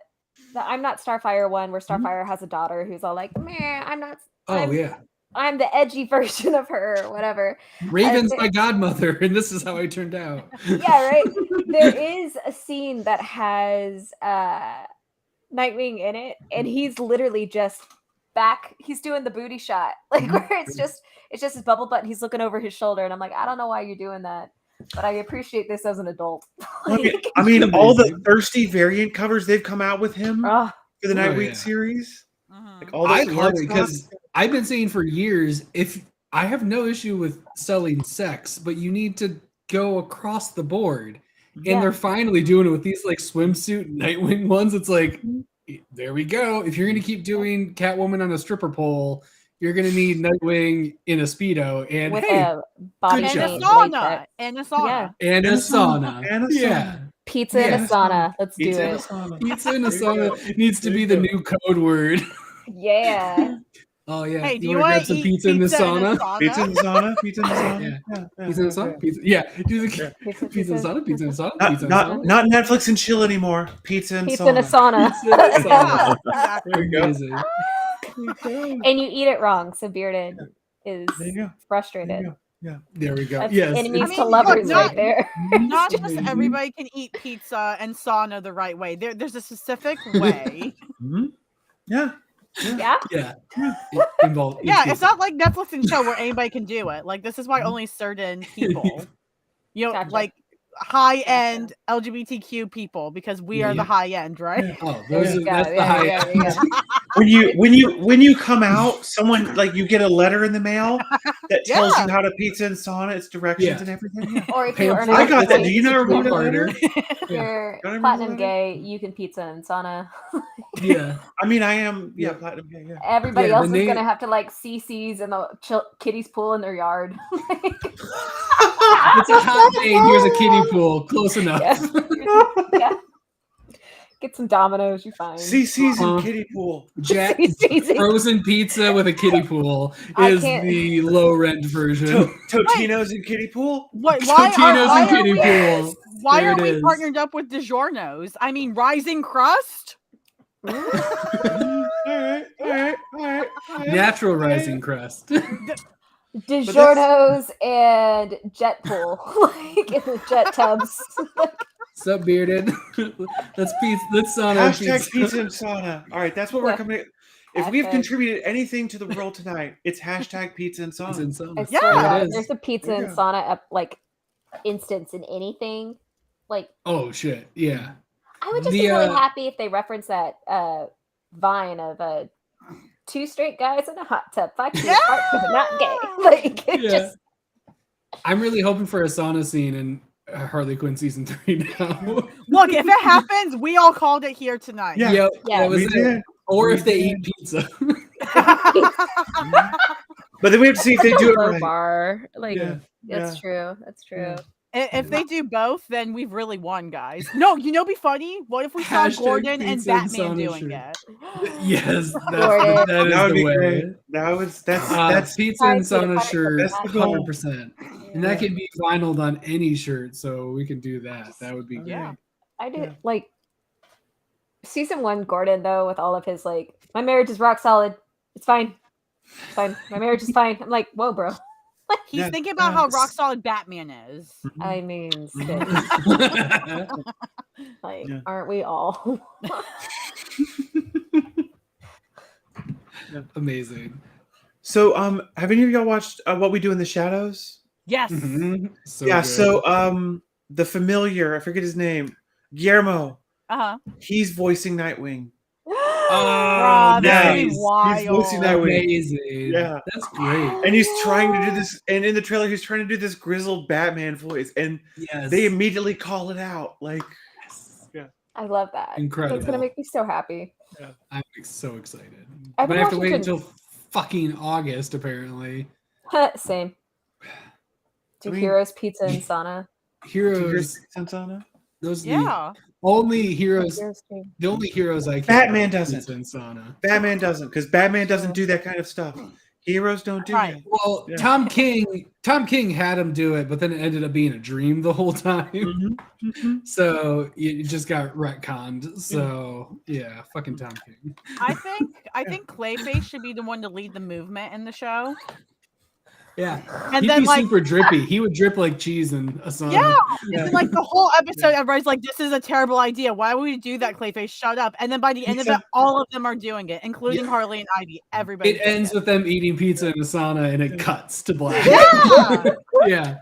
I'm not Starfire one, where Starfire has a daughter who's all like, "Meh, I'm not." Oh yeah. I'm the edgy version of her, or whatever. Raven's my godmother, and this is how I turned out. Yeah, right. There is a scene that has Nightwing in it, and he's literally just back. He's doing the booty shot, like where it's just his bubble butt. And he's looking over his shoulder, and I'm like, I don't know why you're doing that, but I appreciate this as an adult. I mean, all the thirsty variant covers they've come out with him Oh, for the Nightwing yeah. series. Mhm. Like all I those love card it because I've been saying for years, if I have no issue with selling sex, but you need to go across the board. Yeah. And they're finally doing it with these like swimsuit Nightwing ones. It's like, there we go. If you're gonna keep doing Catwoman on a stripper pole, you're gonna need Nightwing in a Speedo and with hey, a body good And a job. paint sauna. latex. And a sauna. Yeah. and a sauna. And a Yeah. sauna. Pizza and a Yeah. sauna. Let's do Pizza and a it. sauna. Pizza in a There you go. sauna needs to There be you the go. new code word. Yeah. Oh yeah. Hey, do you you want to want grab to some eat pizza in the sauna? Pizza in the sauna. Pizza in the sauna. Yeah. Pizza in the sauna? Pizza. Yeah. Do the Yeah. pizza in the sauna, pizza in the sauna, Not, pizza in the not, sauna. not Netflix and chill anymore. Pizza and Pizza sauna. and a sauna. Pizza in the sauna. Yeah, exactly. There you go. Amazing. And you eat it wrong, so Bearded is There you go. There frustrated. you go. There we go. That's Yes. enemies I to mean, look, lovers not- right there. Not just Amazing. everybody can eat pizza and sauna the right way. There's a specific way. Mhm. Yeah. Yeah. Yeah. It involved. Yeah, it's not like Netflix and chill where anybody can do it. Like, this is why only certain people, Gotcha. like high-end LGBTQ people, because we are Yeah. the high end, right? Oh, There those you are, go. that's the There high you go. There you go. When you come out, someone like you get a letter in the mail that tells Yeah. you how to pizza and sauna, its directions Yeah. and everything. Yeah. Or if you earn I enough got that. points, Do you not remember the letter? if you're Don't I remember platinum that? gay, you can pizza and sauna. Yeah. I mean, I am. Yeah, Yeah. platinum. Yeah, yeah. Everybody Yeah, else the is name- gonna have to like CC's in the kiddies pool in their yard. It's a hot day. Here's a kiddie pool. Close enough. Yeah. Get some Dominoes, you're fine. CC's and kiddie pool. Jack CC's. frozen pizza with a kiddie pool I is can't- the low rent version. Totino's and kiddie pool. Why Totino's are and kiddie we, pool. why There are it we is. partnered up with DiGiorno's? I mean, Rising Crust? All right. Natural rising crust. DiGiorno's and jet pool, like in the jet tubs. Sup, bearded? That's pizza. That's sauna Hashtag pizza and sauna. All right, that's what we're Yeah. coming. If we've Hashtag. contributed anything to the world tonight, it's hashtag pizza and Pizza sauna. and sauna. I swear to Yeah. God, It if is. there's a pizza There you and go. sauna like instance in anything, like Oh shit! Yeah. I would just The, be really uh, happy if they reference that Vine of two straight guys in a hot tub, 5 feet apart, but they're not gay. Like it Yeah. just I'm really hoping for a sauna scene in Harley Quinn season 3 now. Look, if it happens, we all called it here tonight. Yeah. Yep, Yeah. that was We it. did. Or We if they did. eat pizza. But then we have to see if they do it low right. bar. Like Yeah. that's true. That's true. If they do both, then we've really won, guys. No, be funny? What if we saw Hashtag Gordon and pizza and Batman sauna doing shirt. it? Yes, Gordon. that That is would the be way. great. That's Pizza and 5 feet sauna apart, shirt, That's the goal. 100%. And that can be vinyled on any shirt, so we can do that. That would be great. Yeah. I did Yeah. like season 1 Gordon though, with all of his like, my marriage is rock solid. It's fine. It's fine. My marriage is fine. I'm like, whoa, bro. He's Yeah. thinking about how rock solid Batman is. I mean, sis, like, Yeah. aren't we all? Amazing. So, have any of y'all watched What We Do in the Shadows? Yes. Mhm. So Yeah. good. So, the familiar, I forget his name, Guillermo. Uh-huh. He's voicing Nightwing. Bruh, that's gonna be nice. He's wild. voicing Nightwing. Amazing. Yeah. That's great. And he's trying to do this, and in the trailer, he's trying to do this grizzled Batman voice, and Yes. they immediately call it out. Like, I love that. Incredible. That's gonna make me so happy. I'm so excited. I've But been I have to watching wait until fucking August, apparently. Same. Do I mean, Heroes Pizza and Sauna? Heroes, Santana? those are Yeah. the only heroes. Heroes team. The only heroes I can. Batman doesn't. Pizza and Sauna. Batman doesn't, because Batman doesn't do that kind of stuff. Heroes don't do Right. that. Well, Yeah. Tom King had him do it, but then it ended up being a dream the whole time. So it just got retconned. So yeah, fucking Tom King. I think Clayface should be the one to lead the movement in the show. Yeah, And he'd then be like super drippy. He would drip like cheese in a sauna. Yeah. And then, like the whole episode, everybody's like, "This is a terrible idea. Why would we do that, Clayface? Shut up!" And then by the end of it, all of them are doing it, including Harley and Ivy. Everybody. It ends with them eating pizza in a sauna, and it cuts to black. Yeah. Yeah.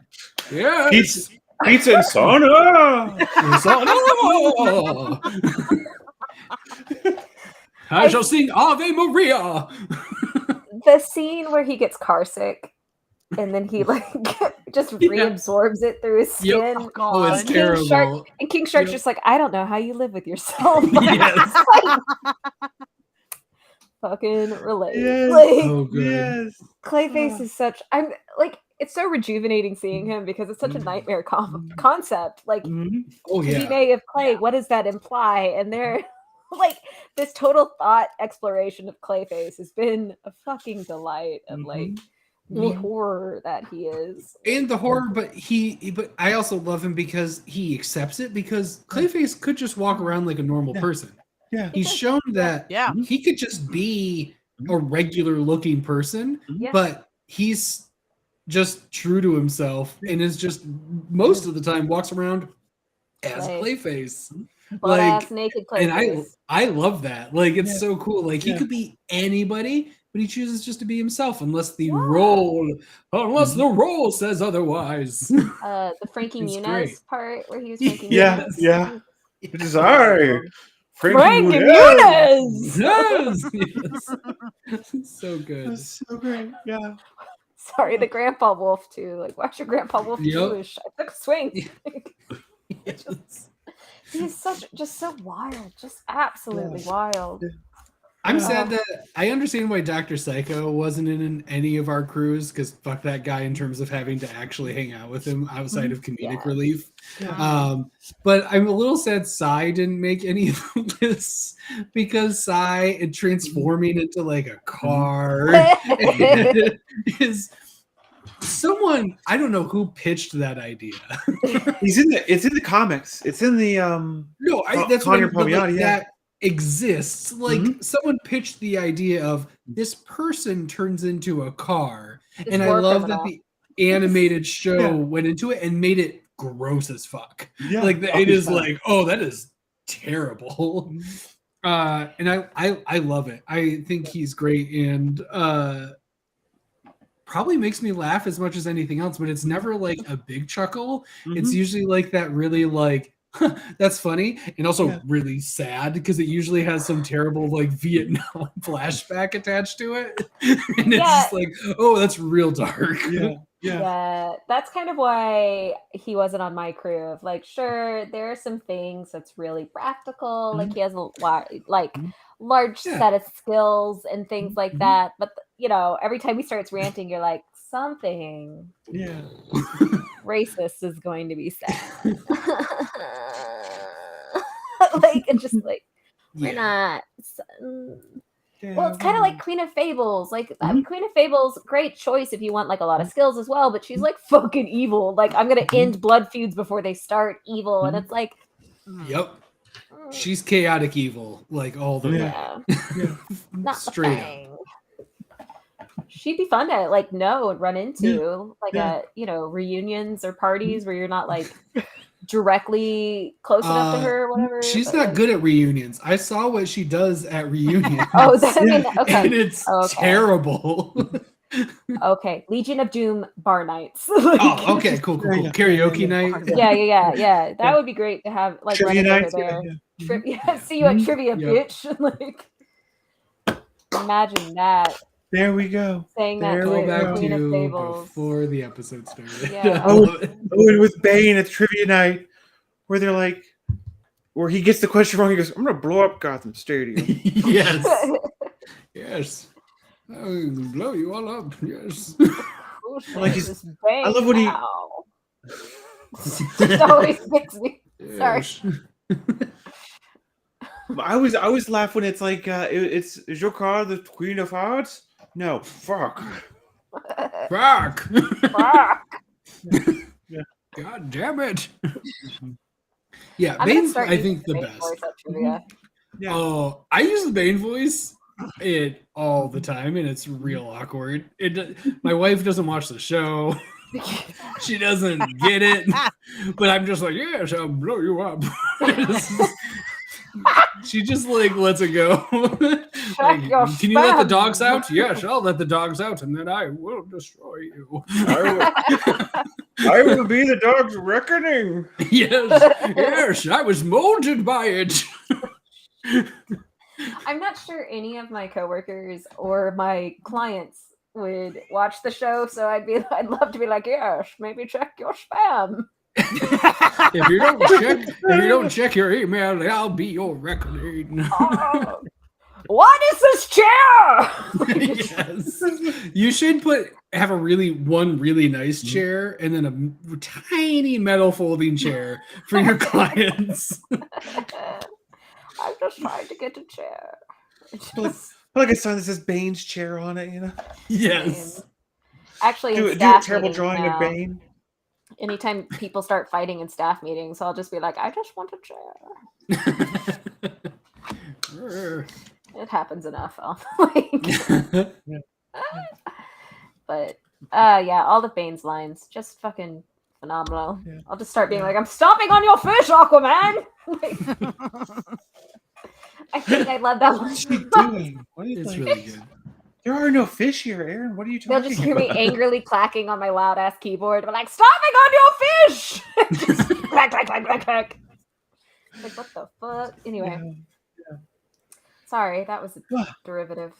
Yeah. Pizza and sauna! I shall sing Ave Maria. The scene where he gets car sick and then he like just reabsorbs it through his skin. Yep. Oh, it's King terrible. Shark, and King Shark's just like, I don't know how you live with yourself. Yes. Like, fucking relate. Yes. Like, Oh, good. Yes. Clayface is such. I'm like, it's so rejuvenating seeing him because it's such a nightmare concept. Like, Oh, to be yeah. made of clay, what does that imply? And they're like, this total thought exploration of Clayface has been a fucking delight of like the Well, horror that he is. and the horror, but I also love him because he accepts it, because Clayface could just walk around like a normal person. Yeah. He's shown that Yeah. he could just be a regular looking person, Yeah. but he's just true to himself and is just most of the time walks around as Clayface. Butt Like, ass naked and Clayface. I love that. Like, it's so cool. Like, he Yeah. could be anybody, but he chooses just to be himself unless the role says otherwise. The Frankie It's Muniz great. part where he was Frankie Yeah, Muniz. yeah. It is I, Frankie Muniz. Muniz! Yes. So good. That's so great. Yeah. Sorry, the Grandpa Wolf too. Like, why's your Grandpa Wolf Yep. Jewish? I took a swing. Yes. He's just so wild, just absolutely wild. I'm sad that I understand why Dr. Psycho wasn't in any of our crews, because fuck that guy in terms of having to actually hang out with him outside of comedic relief. Yeah. But I'm a little sad Psy didn't make any of this, because Psy and transforming into like a car is someone, I don't know who pitched that idea. It's in the comics. It's in the No, that's what Conor Palmiotti, yeah. that exists. Like, someone pitched the idea of this person turns into a car, This and I war love criminal. that the animated show Yeah. went into it and made it gross as fuck. Yeah. Like, Oh, it is yeah. like, oh, that is terrible. And I love it. I think he's great, and probably makes me laugh as much as anything else, but it's never like a big chuckle. It's usually like that really like, that's funny, and also really sad, because it usually has some terrible like Vietnam flashback attached to it. And it's just like, oh, that's real dark. Yeah, that's kind of why he wasn't on my crew. Of like, sure, there are some things that's really practical, like he has a lot, like large set of skills and things like that. But you know, every time he starts ranting, you're like, something racist is going to be said. Like, it's just like, we're not. Well, it's kind of like Queen of Fables. Like, I mean, Queen of Fables, great choice if you want like a lot of skills as well, but she's like fucking evil. Like, I'm gonna end blood feuds before they start evil, and it's like, Yep. She's chaotic evil, like all the way. Not Straight the thing. She'd be fun to like know and run into, like at reunions or parties where you're not like directly close enough to her or whatever. She's not good at reunions. I saw what she does at reunions. Okay. And it's terrible. Okay, Legion of Doom bar nights. Oh, okay, cool. Karaoke night. Yeah. That would be great to have like Trivia run into nights, her there. yeah. See you at trivia, bitch. Like, imagine that. There we go. Saying that Go to back Queen of to Fables. before the episode started. Yeah. I love it. And with Bane at trivia night, where they're like, where he gets the question wrong. He goes, "I'm gonna blow up Gotham Stadium." Yes. Yes. I will blow you all up. Yes. Like he's- I love when he- It always makes me. Sorry. Yes. I always laugh when it's like, "Is your car the Queen of Hearts?" No, fuck. Fuck. Fuck. God damn it. Yeah, I'm gonna Bane's, start I using think, the Bane best. voice at trivia. Yeah. Oh, I use the Bane voice all the time, and it's real awkward. My wife doesn't watch the show. She doesn't get it, but I'm just like, yes, I'll blow you up. She just like lets it go. Like, your can you let the spam. dogs out? Yes, I'll let the dogs out, and then I will destroy you. I will be the dog's reckoning. Yes, I was molded by it. I'm not sure any of my coworkers or my clients would watch the show, so I'd love to be like, yes, maybe check your spam. If you don't check your email, I'll be your reckoning. Oh, what is this chair? Yes. You should have a really nice chair and then a tiny metal folding chair for your clients. I'm just trying to get a chair. Like a sign that says Bane's chair on it, you know. Yes. Actually, Do in a staff terrible meetings drawing now, of Bane. anytime people start fighting in staff meetings, I'll just be like, I just want a chair. It happens enough. But yeah, all the Bane's lines, just fucking phenomenal. Yeah. I'll just start being like, I'm stomping on your fish, Aquaman! I think I love that one. What's she doing? What are you It's like? really good. There are no fish here, Aaron. What are you They'll talking just hear me about? angrily clacking on my loud ass keyboard. I'm like, stomping on your fish! Just clack, clack, clack, clack, clack. Like, what the fuck? Anyway. Yeah. Sorry, that was a derivative.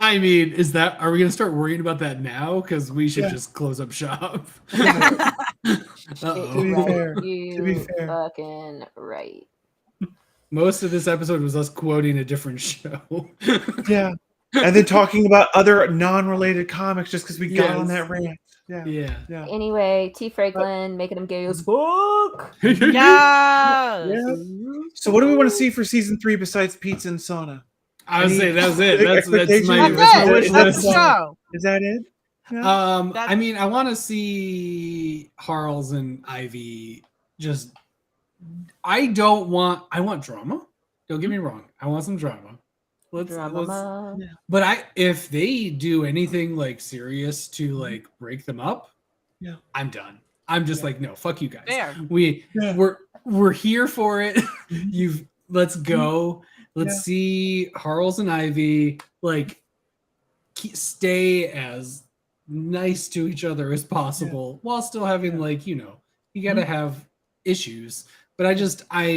I mean, are we gonna start worrying about that now? Because we should just close up shop. To be fair, You fucking right. Most of this episode was us quoting a different show. Yeah. And then talking about other non-related comics just because we got on that rant. Yeah. Anyway, T. Franklin making him gay as fuck. Yes. So what do we want to see for season 3 besides pizza and sauna? I would say that's it. That's expectations? my wish That's list. the show. Is that it? Yeah. I mean, I want to see Harles and Ivy. I want drama. Don't get me wrong. I want some drama. But if they do anything like serious to like break them up, I'm done. I'm just like, no, fuck you guys. Fair. We're here for it. Let's go. Let's see Harles and Ivy like stay as nice to each other as possible while still having like, you gotta have issues. But I'm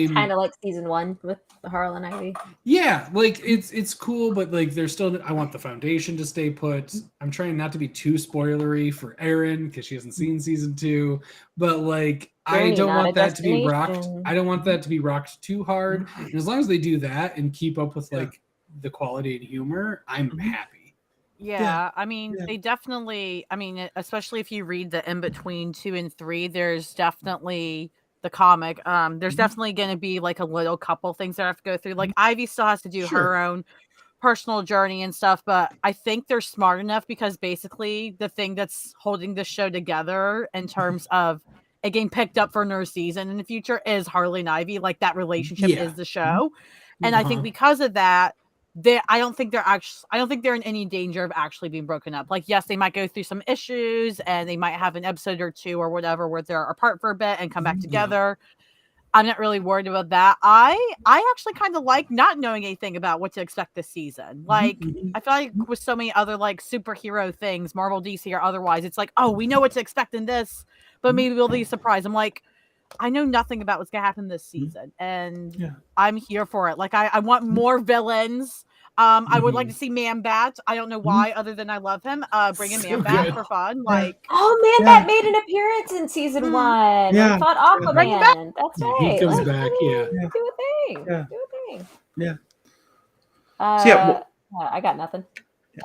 kind of like season 1 with Harl and Ivy. Yeah, like it's cool, but like there's still, I want the foundation to stay put. I'm trying not to be too spoilery for Erin because she hasn't seen season 2, but like I don't want that to be rocked. I don't want that to be rocked too hard. And as long as they do that and keep up with like the quality and humor, I'm happy. Yeah, I mean, they definitely, especially if you read the in between 2 and 3, there's definitely the comic. There's definitely going to be like a little couple things that I have to go through. Like Ivy still has to do her own personal journey and stuff, but I think they're smart enough because basically the thing that's holding the show together in terms of it getting picked up for another season in the future is Harley and Ivy. Like that relationship is the show. And I think because of that, I don't think they're in any danger of actually being broken up. Like, yes, they might go through some issues and they might have an episode or 2 or whatever where they're apart for a bit and come back together. I'm not really worried about that. I actually kind of like not knowing anything about what to expect this season. Like, I feel like with so many other like superhero things, Marvel, DC, or otherwise, it's like, oh, we know what to expect in this, but maybe we'll be surprised. I'm like, I know nothing about what's gonna happen this season, and I'm here for it. Like, I want more villains. I would like to see Man Bat. I don't know why, other than I love him. Bring in So Man Bat good. for fun. Yeah. Like, Oh man, Yeah. that made an appearance in season Mhm. 1 Yeah. and fought Bring him back. Aquaman. That's Yeah, right. he comes Like, back. I mean, Yeah. Yeah. do a thing. Yeah. Do a thing. Yeah. Uh, So yeah, I got nothing.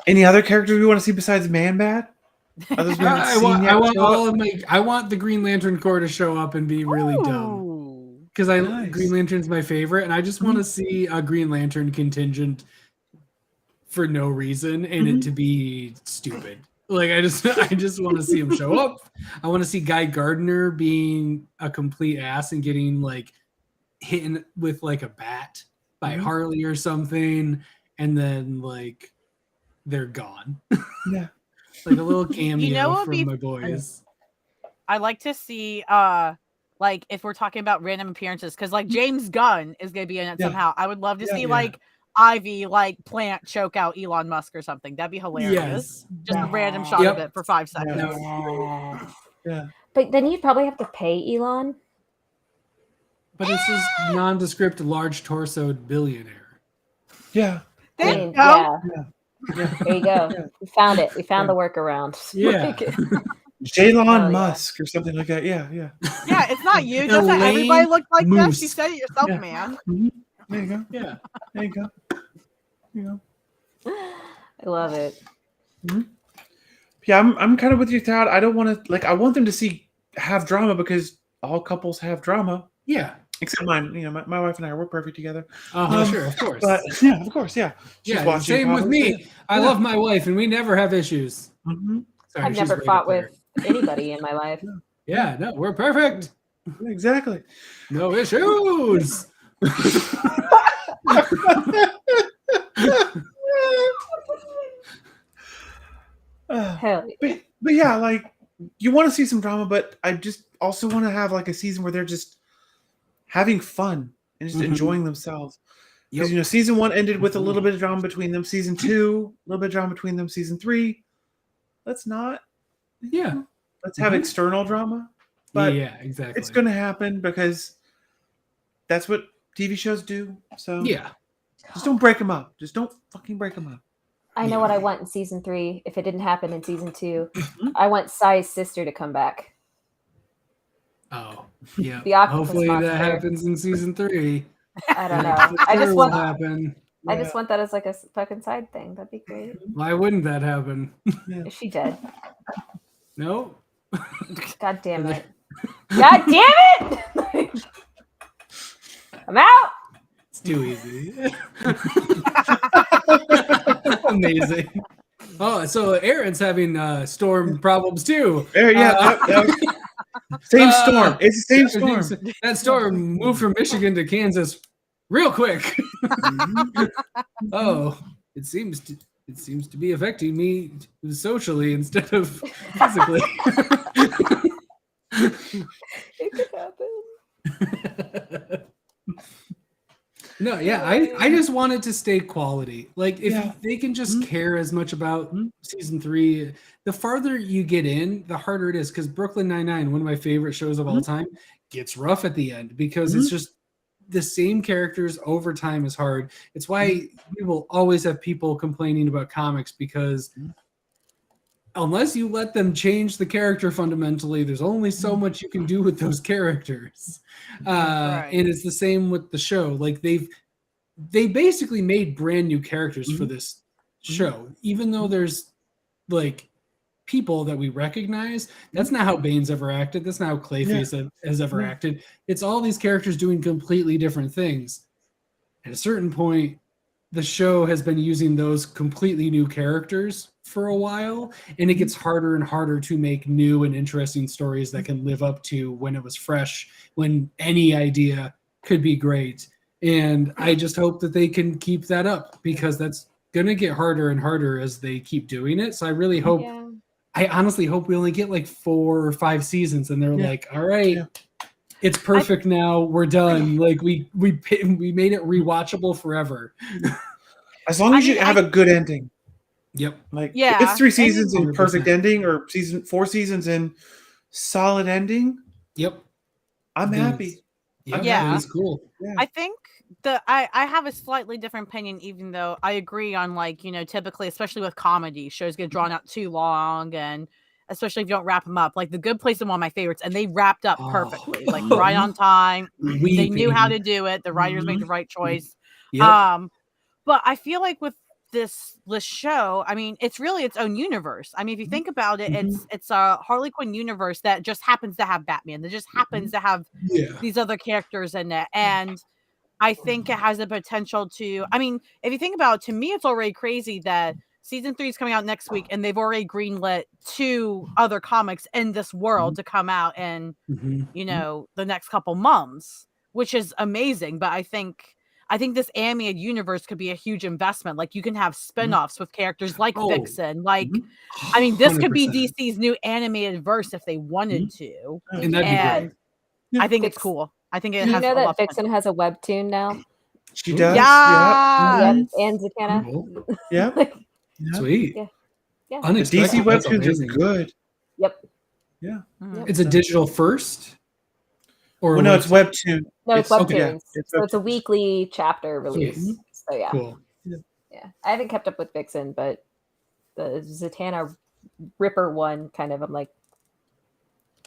any other characters we want to see besides Man Bat? Others we haven't I seen want, yet? I want show up? all of my. I want the Green Lantern Corps to show up and be really dumb Ooh. because Nice. Green Lantern's my favorite, and I just want to see a Green Lantern contingent for no reason and it to be stupid. Like I just want to see him show up. I want to see Guy Gardner being a complete ass and getting like hit with like a bat by Harley or something, and then like they're gone. Yeah. Like a little cameo You know what would from be my boys. I like to see like if we're talking about random appearances, because like James Gunn is gonna be in it Yeah. somehow. I would love to Yeah. see Yeah. like Ivy like plant choke out Elon Musk or something. That'd be hilarious. Yes. Just a Yeah. random shot Yep. of it for 5 seconds. Yeah. Yes. Yeah. But then you'd probably have to pay Elon. But it's this nondescript, large torsoed billionaire. Yeah. I There mean, you go. Yeah. there you go. Yeah. We found it. We found the workaround. Yeah. Jalon Hell yeah. Musk or something like that. Yeah. Yeah. Yeah, it's not you. Doesn't Elaine everybody look like this? You Moose. said it yourself, Yeah. man. There you go. Yeah. There you go. You know. I love it. Yeah, I'm kind of with you, Todd. I don't want to I want them to have drama because all couples have drama, Yeah. except mine. You know, my wife and I we're perfect together. Sure, of course. But yeah, of course, yeah. She's yeah, watching same with probably. me. I love my wife, and we never have issues. Mhm. Sorry, I've she's never way fought up there. with anybody in my life. Yeah, no, we're perfect. Yeah, exactly. No issues. Hell yeah. But yeah, like you want to see some drama, but I just also want to have like a season where they're just having fun and just Mhm. enjoying themselves. Because Yep. you know, season 1 ended with a little bit of drama between them. Season 2, a little bit of drama between them. Season 3, let's not. Yeah. Let's have Mhm. external drama. But yeah, exactly. it's going to happen because that's what TV shows do. So Yeah. just don't break them up. Just don't fucking break them up. I know what I want in season 3. If it didn't happen in season 2, I want Sai's sister to come back. Oh, yeah. The octopus Hopefully monster. that happens in season 3. I don't know. That for I sure just will want. happen. I just want that as like a fucking side thing. That'd be great. Why wouldn't that happen? Is she dead? No. God damn it! God damn it! I'm out. It's too easy. Amazing. Oh, so Aaron's having storm problems too. There, yeah. Same storm. It's the same storm. That storm moved from Michigan to Kansas real quick. Oh, it seems to be affecting me socially instead of physically. It could happen. No, yeah, I just want it to stay quality. Like if Yeah. they can just care as much about season 3, the farther you get in, the harder it is. Because Brooklyn Nine-Nine, one of my favorite shows of all time, gets rough at the end because it's just the same characters over time is hard. It's why we will always have people complaining about comics because unless you let them change the character fundamentally, there's only so much you can do with those characters. Right. And it's the same with the show. Like they basically made brand new characters for this show, even though there's like people that we recognize. That's not how Bane's ever acted. That's not how Clayface has ever acted. It's all these characters doing completely different things. At a certain point, the show has been using those completely new characters for a while, and it gets harder and harder to make new and interesting stories that can live up to when it was fresh, when any idea could be great. And I just hope that they can keep that up because that's going to get harder and harder as they keep doing it. So I really hope, I honestly hope we only get like 4 or 5 seasons and they're like, all right, it's perfect now. We're done. Like we made it rewatchable forever. As long as you have a good ending. Yep. Like Yeah. it's 3 seasons and 100%. perfect ending, or 4 seasons and solid ending. Yep. I'm Yes. happy. Yeah. He's cool. Yeah. I think I have a slightly different opinion, even though I agree on, like, typically, especially with comedy, shows get drawn out too long, and especially if you don't wrap them up. Like The Good Place is one of my favorites, and they wrapped up perfectly, like right on time. They knew how to do it. The writers made the right choice. Yep. But I feel like with this show, I mean, it's really its own universe. I mean, if you think about it, it's a Harley Quinn universe that just happens to have Batman. That just happens to have these other characters in it. And I think it has the potential to, I mean, if you think about it, to me, it's already crazy that season 3 is coming out next week and they've already greenlit 2 other comics in this world to come out in, the next couple months, which is amazing. But I think this animated universe could be a huge investment. Like, you can have spin-offs with characters like Vixen. Like, I mean, this could be 100%. DC's new animated verse if they wanted to. And that'd be great. I think it's cool. I think it Do you has know a that lot of Vixen potential. has a webtoon now? She does. Yeah. Yep, and Zatanna. Cool. Yeah. Like, Sweet. Yeah. Yeah. The Unexpected. DC That's webtoons are amazing. good. Yep. Yeah. Mhm. It's a digital first? Or Well, no, it's webtoon. No, it's okay, webtoons. yeah, So it's a webtoons. weekly chapter release. So yeah. Cool. Yeah. I haven't kept up with Vixen, but the Zatanna Ripper one kind of, I'm like,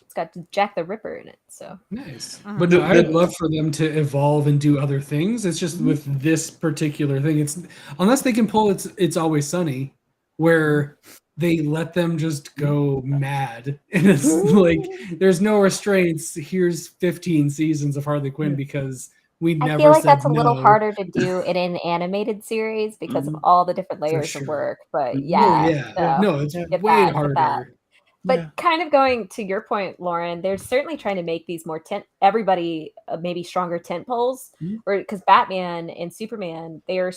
it's got Jack the Ripper in it. So Nice. Mhm. But no, I'd love for them to evolve and do other things. It's just with this particular thing, it's unless they can pull It's Always Sunny, where they let them just go mad. And it's like there's no restraints. Here's 15 seasons of Harley Quinn because we never I feel like said that's a little no. harder to do in an animated series because of all the different layers sure. of work. But Oh, yeah, yeah. No, it's get way that, get that. harder. But kind of going to your point, Lauren, they're certainly trying to make these more everybody maybe stronger tent poles, or because Batman and Superman, they are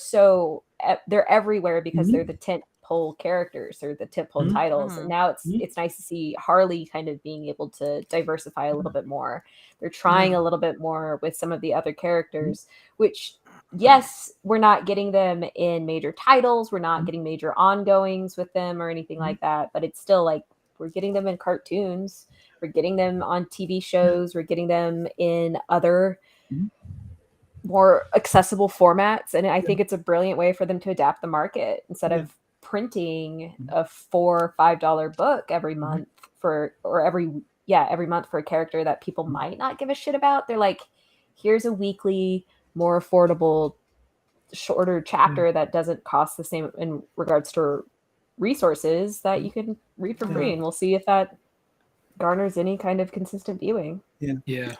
they're everywhere because they're the tent pole characters or the tent pole titles. And now it's nice to see Harley kind of being able to diversify a little bit more. They're trying a little bit more with some of the other characters, which yes, we're not getting them in major titles, we're not getting major ongoings with them or anything like that, but it's still like we're getting them in cartoons, we're getting them on TV shows, we're getting them in other more accessible formats. And I think it's a brilliant way for them to adapt the market instead of printing a $4 or $5 book every month every month for a character that people might not give a shit about. They're like, here's a weekly, more affordable, shorter chapter that doesn't cost the same in regards to resources that you can read for free, and we'll see if that garners any kind of consistent viewing. Yeah.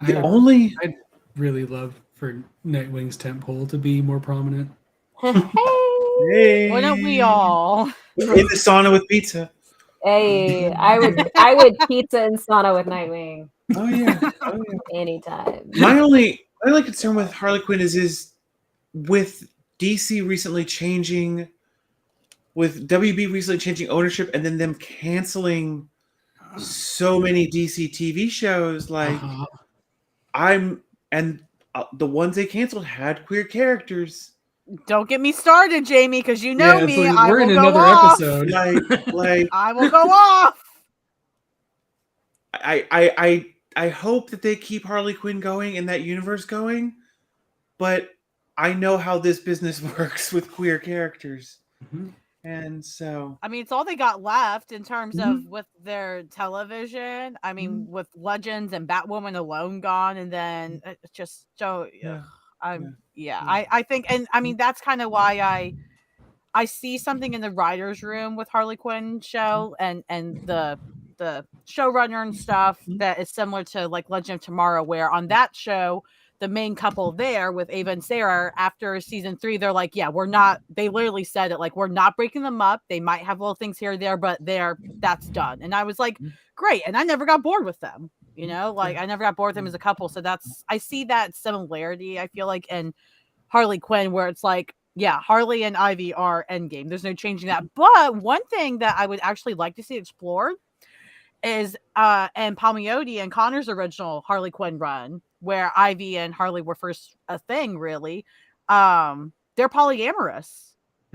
I'd really love for Nightwing's temple to be more prominent. Hey. Why don't we all in the sauna with pizza? Hey, I would pizza and sauna with Nightwing. Oh yeah. Anytime. My only concern with Harley Quinn is with DC recently changing, with WB recently changing ownership, and then them canceling so many DC TV shows. Like the ones they canceled had queer characters. don't get me started, Jamie, because you know me. Like, I we're will in go another off. episode. Like I will go off. I hope that they keep Harley Quinn going and that universe going, but I know how this business works with queer characters. And so, I mean, it's all they got left in terms of with their television. I mean, with Legends and Batwoman alone gone, and then it's just so. I think, and I mean, that's kind of why I see something in the writers' room with Harley Quinn show and the showrunner and stuff that is similar to like Legend of Tomorrow, where on that show, the main couple there with Ava and Sarah, after season 3, they're like, yeah, we're not, they literally said it, like, we're not breaking them up. They might have little things here or there, but that's done. And I was like, great. And I never got bored with them, like I never got bored with them as a couple. So I see that similarity, I feel like, in Harley Quinn, where it's like, yeah, Harley and Ivy are endgame. There's no changing that. But one thing that I would actually like to see explored is and Palmiotti and Connor's original Harley Quinn run, where Ivy and Harley were first a thing, really. They're polyamorous.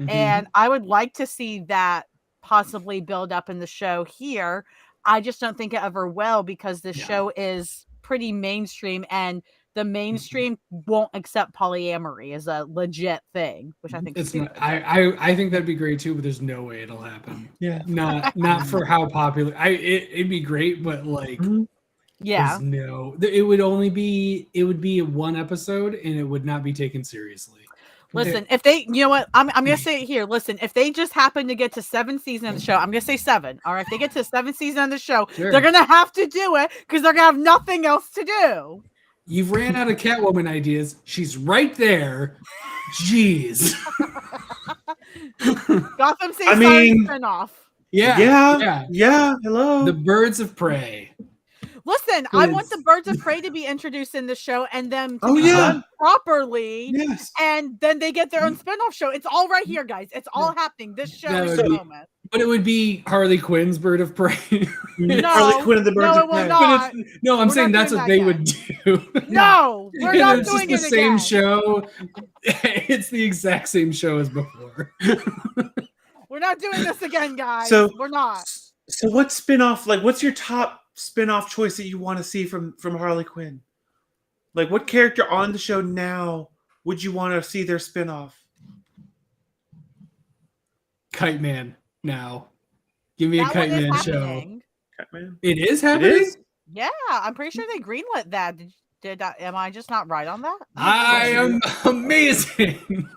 And I would like to see that possibly build up in the show here. I just don't think it ever will, because the show is pretty mainstream, and the mainstream won't accept polyamory as a legit thing, which I think is It's stupid. not. I think that'd be great too, but there's no way it'll happen. Yeah. Not for how popular. It'd be great, but like, Yeah. there's no. It would be a one episode, and it would not be taken seriously. Listen, if they, you know what, I'm gonna say it here. Listen, if they just happen to get to 7 seasons of the show, I'm gonna say 7. All right, if they get to 7 seasons of the show, Sure. they're gonna have to do it because they're gonna have nothing else to do. You've ran out of Catwoman ideas. She's right there. Jeez. Gotham City I mean- spinoff. Yeah. Hello. The Birds of Prey. Listen, I want the Birds of Prey to be introduced in the show and them to Oh, be yeah. done properly. Yes. And then they get their own spinoff show. It's all right here, guys. It's all happening. This show That is would the be- moment. But it would be Harley Quinn's Bird of Prey. No, Harley Quinn and the Birds no, of it will Prey. not. No, I'm We're saying not that's doing what that they yet. would do. No, we're And not it's doing just it the same again. show. It's the exact same show as before. We're not doing this again, guys. So- We're not. So what spin-off, like what's your top spin-off choice that you want to see from Harley Quinn? Like what character on the show now would you want to see their spin-off? Kite Man now. Give me a That Kite one is Man show. happening. Catman? It is It happening? is? Yeah, I'm pretty sure they greenlit that. Am I just not right on that? I am amazing.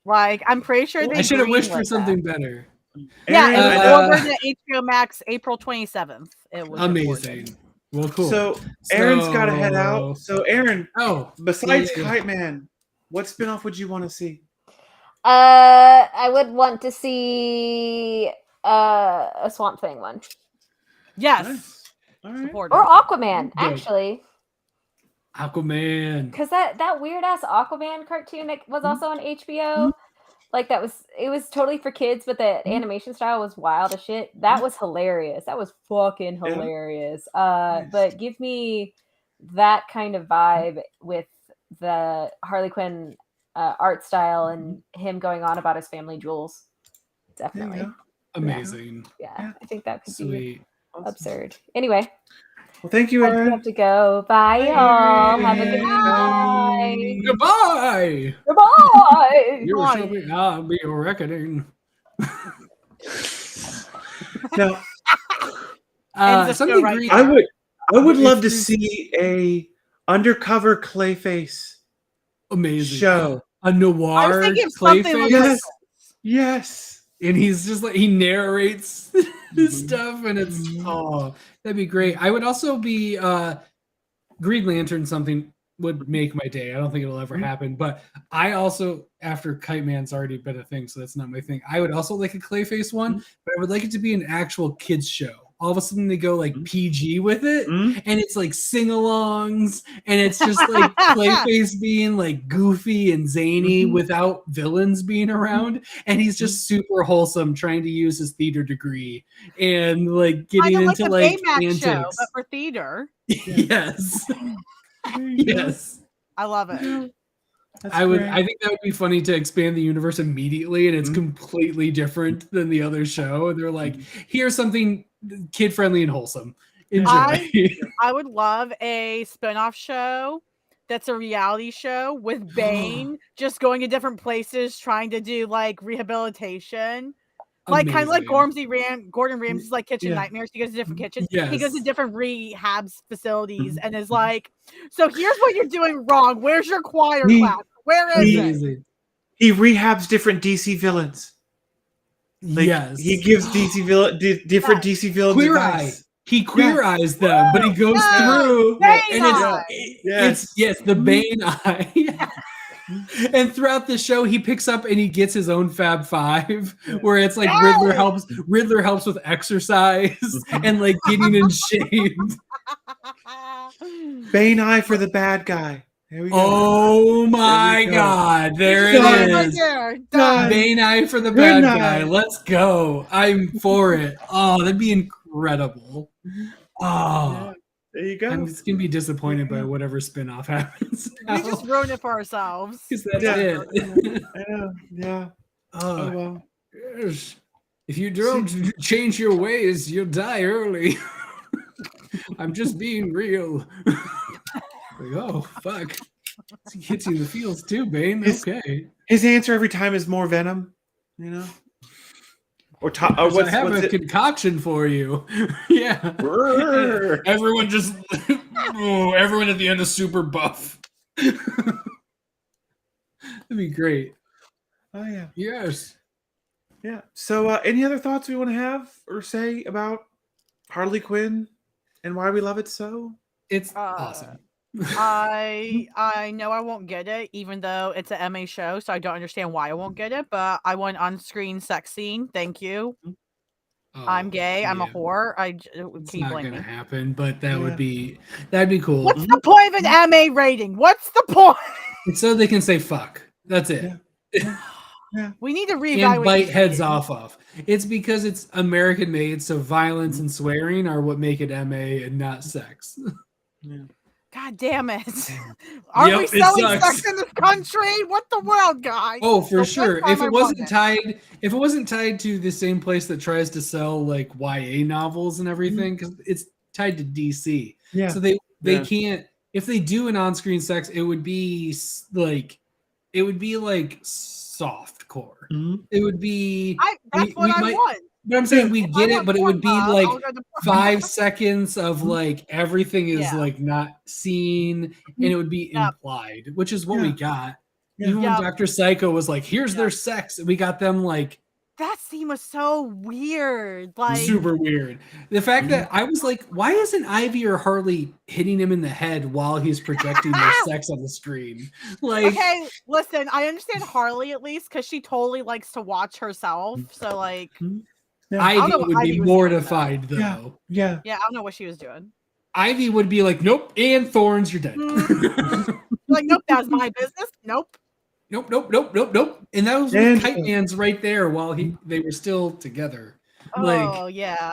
Like, I'm pretty sure they I should have wished for greenlit something better. Yeah, Aaron, it I was know- ordered at HBO Max April 27th. It was Amazing. reported. Well, cool. So Aaron's got to head out. So Aaron, Oh, besides yeah. Kite Man, what spin-off would you want to see? I would want to see a Swamp Thing one. Yes. Nice. All right. Supported. Or Aquaman, Good. actually. Aquaman. Because that weird ass Aquaman cartoon that was also on HBO, like it was totally for kids, but the animation style was wild as shit. That was hilarious. That was fucking Yeah. hilarious. Nice. But give me that kind of vibe with the Harley Quinn art style and him going on about his family jewels. There you Definitely. go. Amazing. Yeah, I think that could be Sweet. Awesome. absurd. Anyway, Well, thank you, I do Aaron. have to go. Bye, y'all. Have a good night. Goodbye. Goodbye. You Bye. shall be, I'll be a reckoning. Now, Ends the Something show right green. I would love to If you- see a undercover Clayface Amazing. show. A noir I was thinking something Clayface. like Yes. Yes. And he's just like he narrates Mhm. stuff, and it's that'd be great. I would also be Green Lantern. Something would make my day. I don't think it'll ever happen, but I also, after Kite Man's already been a thing, so that's not my thing. I would also like a Clayface one, but I would like it to be an actual kids show. All of a sudden they go like PG with it, Mhm. and it's like sing-alongs, and it's just like Clayface being like goofy and zany without villains being around, and he's just super wholesome, trying to use his theater degree and like getting Kinda like into the like Baymax show, antics. but for theater. Yes, There you go. yes. I love it. That's I would. great. I think that would be funny to expand the universe immediately, and it's completely different than the other show. And they're like, here's something kid friendly and wholesome. Enjoy. I would love a spin-off show that's a reality show with Bane just going to different places trying to do like rehabilitation. Like kind of like Gordon Ramsay's like kitchen Yeah. nightmares. He goes to different kitchens. He Yes. goes to different rehabs facilities and is like, so here's what you're doing wrong. Where's your choir He- class? Where is it? Amazing. He rehabs different DC villains. Like, Yes. He gives different DC villains Queer advice. Eye. He queer eyes them, but he goes Yeah. through Bane and Eye. it's the Bane Eye. And throughout the show, he picks up and he gets his own Fab Five, where it's like Yes. Riddler helps with exercise and like getting in shape. Bane Eye for the bad guy. There we go. Oh my There we go. God. There Done. it Right is. there. Done. Done. Bane Eye for the Good bad night. guy. Let's go. I'm for it. Oh, that'd be incredible. Oh, There you go. I'm just gonna be disappointed by whatever spin-off happens. We just ruined it for ourselves. Because that's Yeah. it. I know. Yeah. Oh Oh, well. yes. If you don't change your ways, you'll die early. I'm just being real. Like, oh fuck, he hits you in the feels too, Bane. His- Okay. His answer every time is more venom. You know. Or I what's have a it? concoction for you. Yeah. Brrr. Everyone just everyone at the end is super buff. That'd be great. Oh yeah. Yes. Yeah. So, any other thoughts we want to have or say about Harley Quinn and why we love it so? It's Uh, awesome. I know I won't get it, even though it's an MA show, so I don't understand why I won't get it. But I want on-screen sex scene. Thank you. I'm gay. I'm a yeah. whore. It's Can you not blame gonna me? happen, but that'd Yeah. be cool. What's the point of an MA rating? What's the point? It's so they can say fuck. That's it. Yeah. We need to And reevaluate. bite these heads ratings. off of. It's because it's American made, so violence and swearing are what make it MA and not sex. God damn it! Are Yep, we it selling sucks. sex in this country? What the world, guys? Oh, for The one sure. time If I it want wasn't tied to the same place that tries to sell like YA novels and everything, because it's tied to DC. Yeah. So they Yeah. can't. If they do an on-screen sex, it would be like soft core. Mhm. It would be. That's what I want. But I'm saying we If get I it, want but it would be Pornhub, like I'll go to 5 seconds of like everything is Yeah. like not seen, and it would be Yep. implied, which is what we got. Yeah. Even when Yep. Dr. Psycho was like, "Here's Yep. their sex," we got them like That scene was so weird. Like, super weird. The fact that I was like, "Why isn't Ivy or Harley hitting him in the head while he's projecting their sex on the screen?" Like, okay, listen, I understand Harley at least because she totally likes to watch herself. So, like, Yeah. I don't Ivy know what would Ivy be was doing, mortified though. Yeah. yeah, I don't know what she was doing. Ivy would be like, "Nope, and Thorns, you're dead." Like, nope, that's my business. Nope. Nope. And that was with And- Kite Man's right there while they were still together. Like, Oh yeah.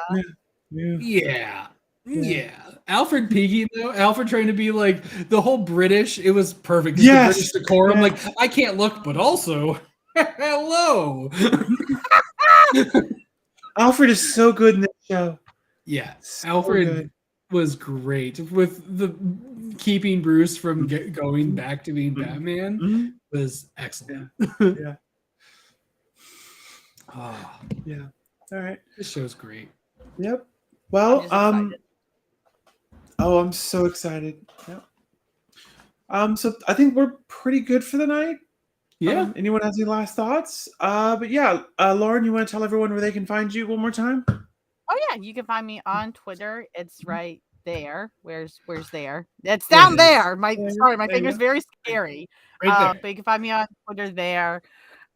Yeah. yeah. Alfred peeking though, Alfred trying to be like the whole British, it was perfect. Yes. The British decorum, Yeah. like, I can't look, but also, hello. Alfred is so good in this show. Yeah, So Alfred good. was great with the keeping Bruce from going back to being Batman. Mhm. Was excellent. Yeah. Oh, Yeah. All right. this show's great. Yep. I'm Well, just excited. oh, I'm so excited. Yep. So I think we're pretty good for the night. Yeah. Anyone has any last thoughts? But yeah, Lauren, you want to tell everyone where they can find you one more time? Oh yeah, you can find me on Twitter. It's right there. Where's there? It's down there. My finger's very scary. Right there. But you can find me on Twitter there.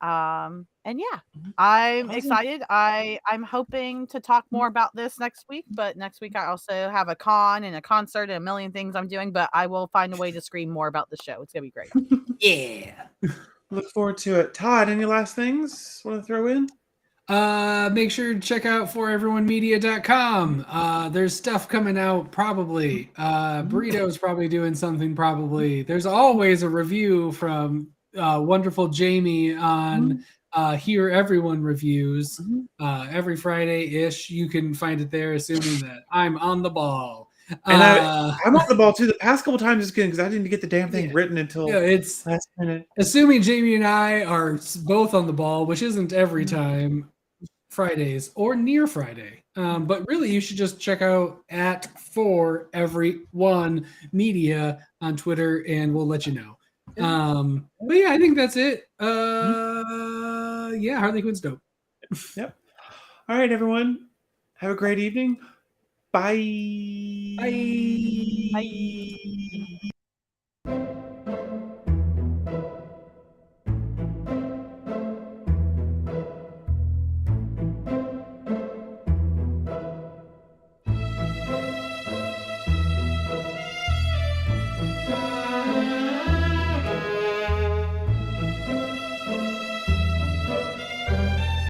And yeah, I'm Awesome. excited. I'm hoping to talk more about this next week, but next week I also have a con and a concert and a million things I'm doing, but I will find a way to scream more about the show. It's gonna be great. Yeah. Look forward to it. Todd, any last things want to throw in? Make sure to check out foreveryone.media.com. There's stuff coming out probably. Burrito's probably doing something probably. There's always a review from wonderful Jamie on Hear Everyone Reviews. Every Friday-ish. You can find it there, assuming that I'm on the ball. And I'm on the ball too. The past couple times is good because I didn't get the damn thing written until it's last minute. Assuming Jamie and I are both on the ball, which isn't every time, Fridays or near Friday. But really, you should just check out at For Everyone Media on Twitter, and we'll let you know. But yeah, I think that's it. Yeah, Harley Quinn's dope. Yep. All right, everyone. Have a great evening. Bye. Bye. Bye.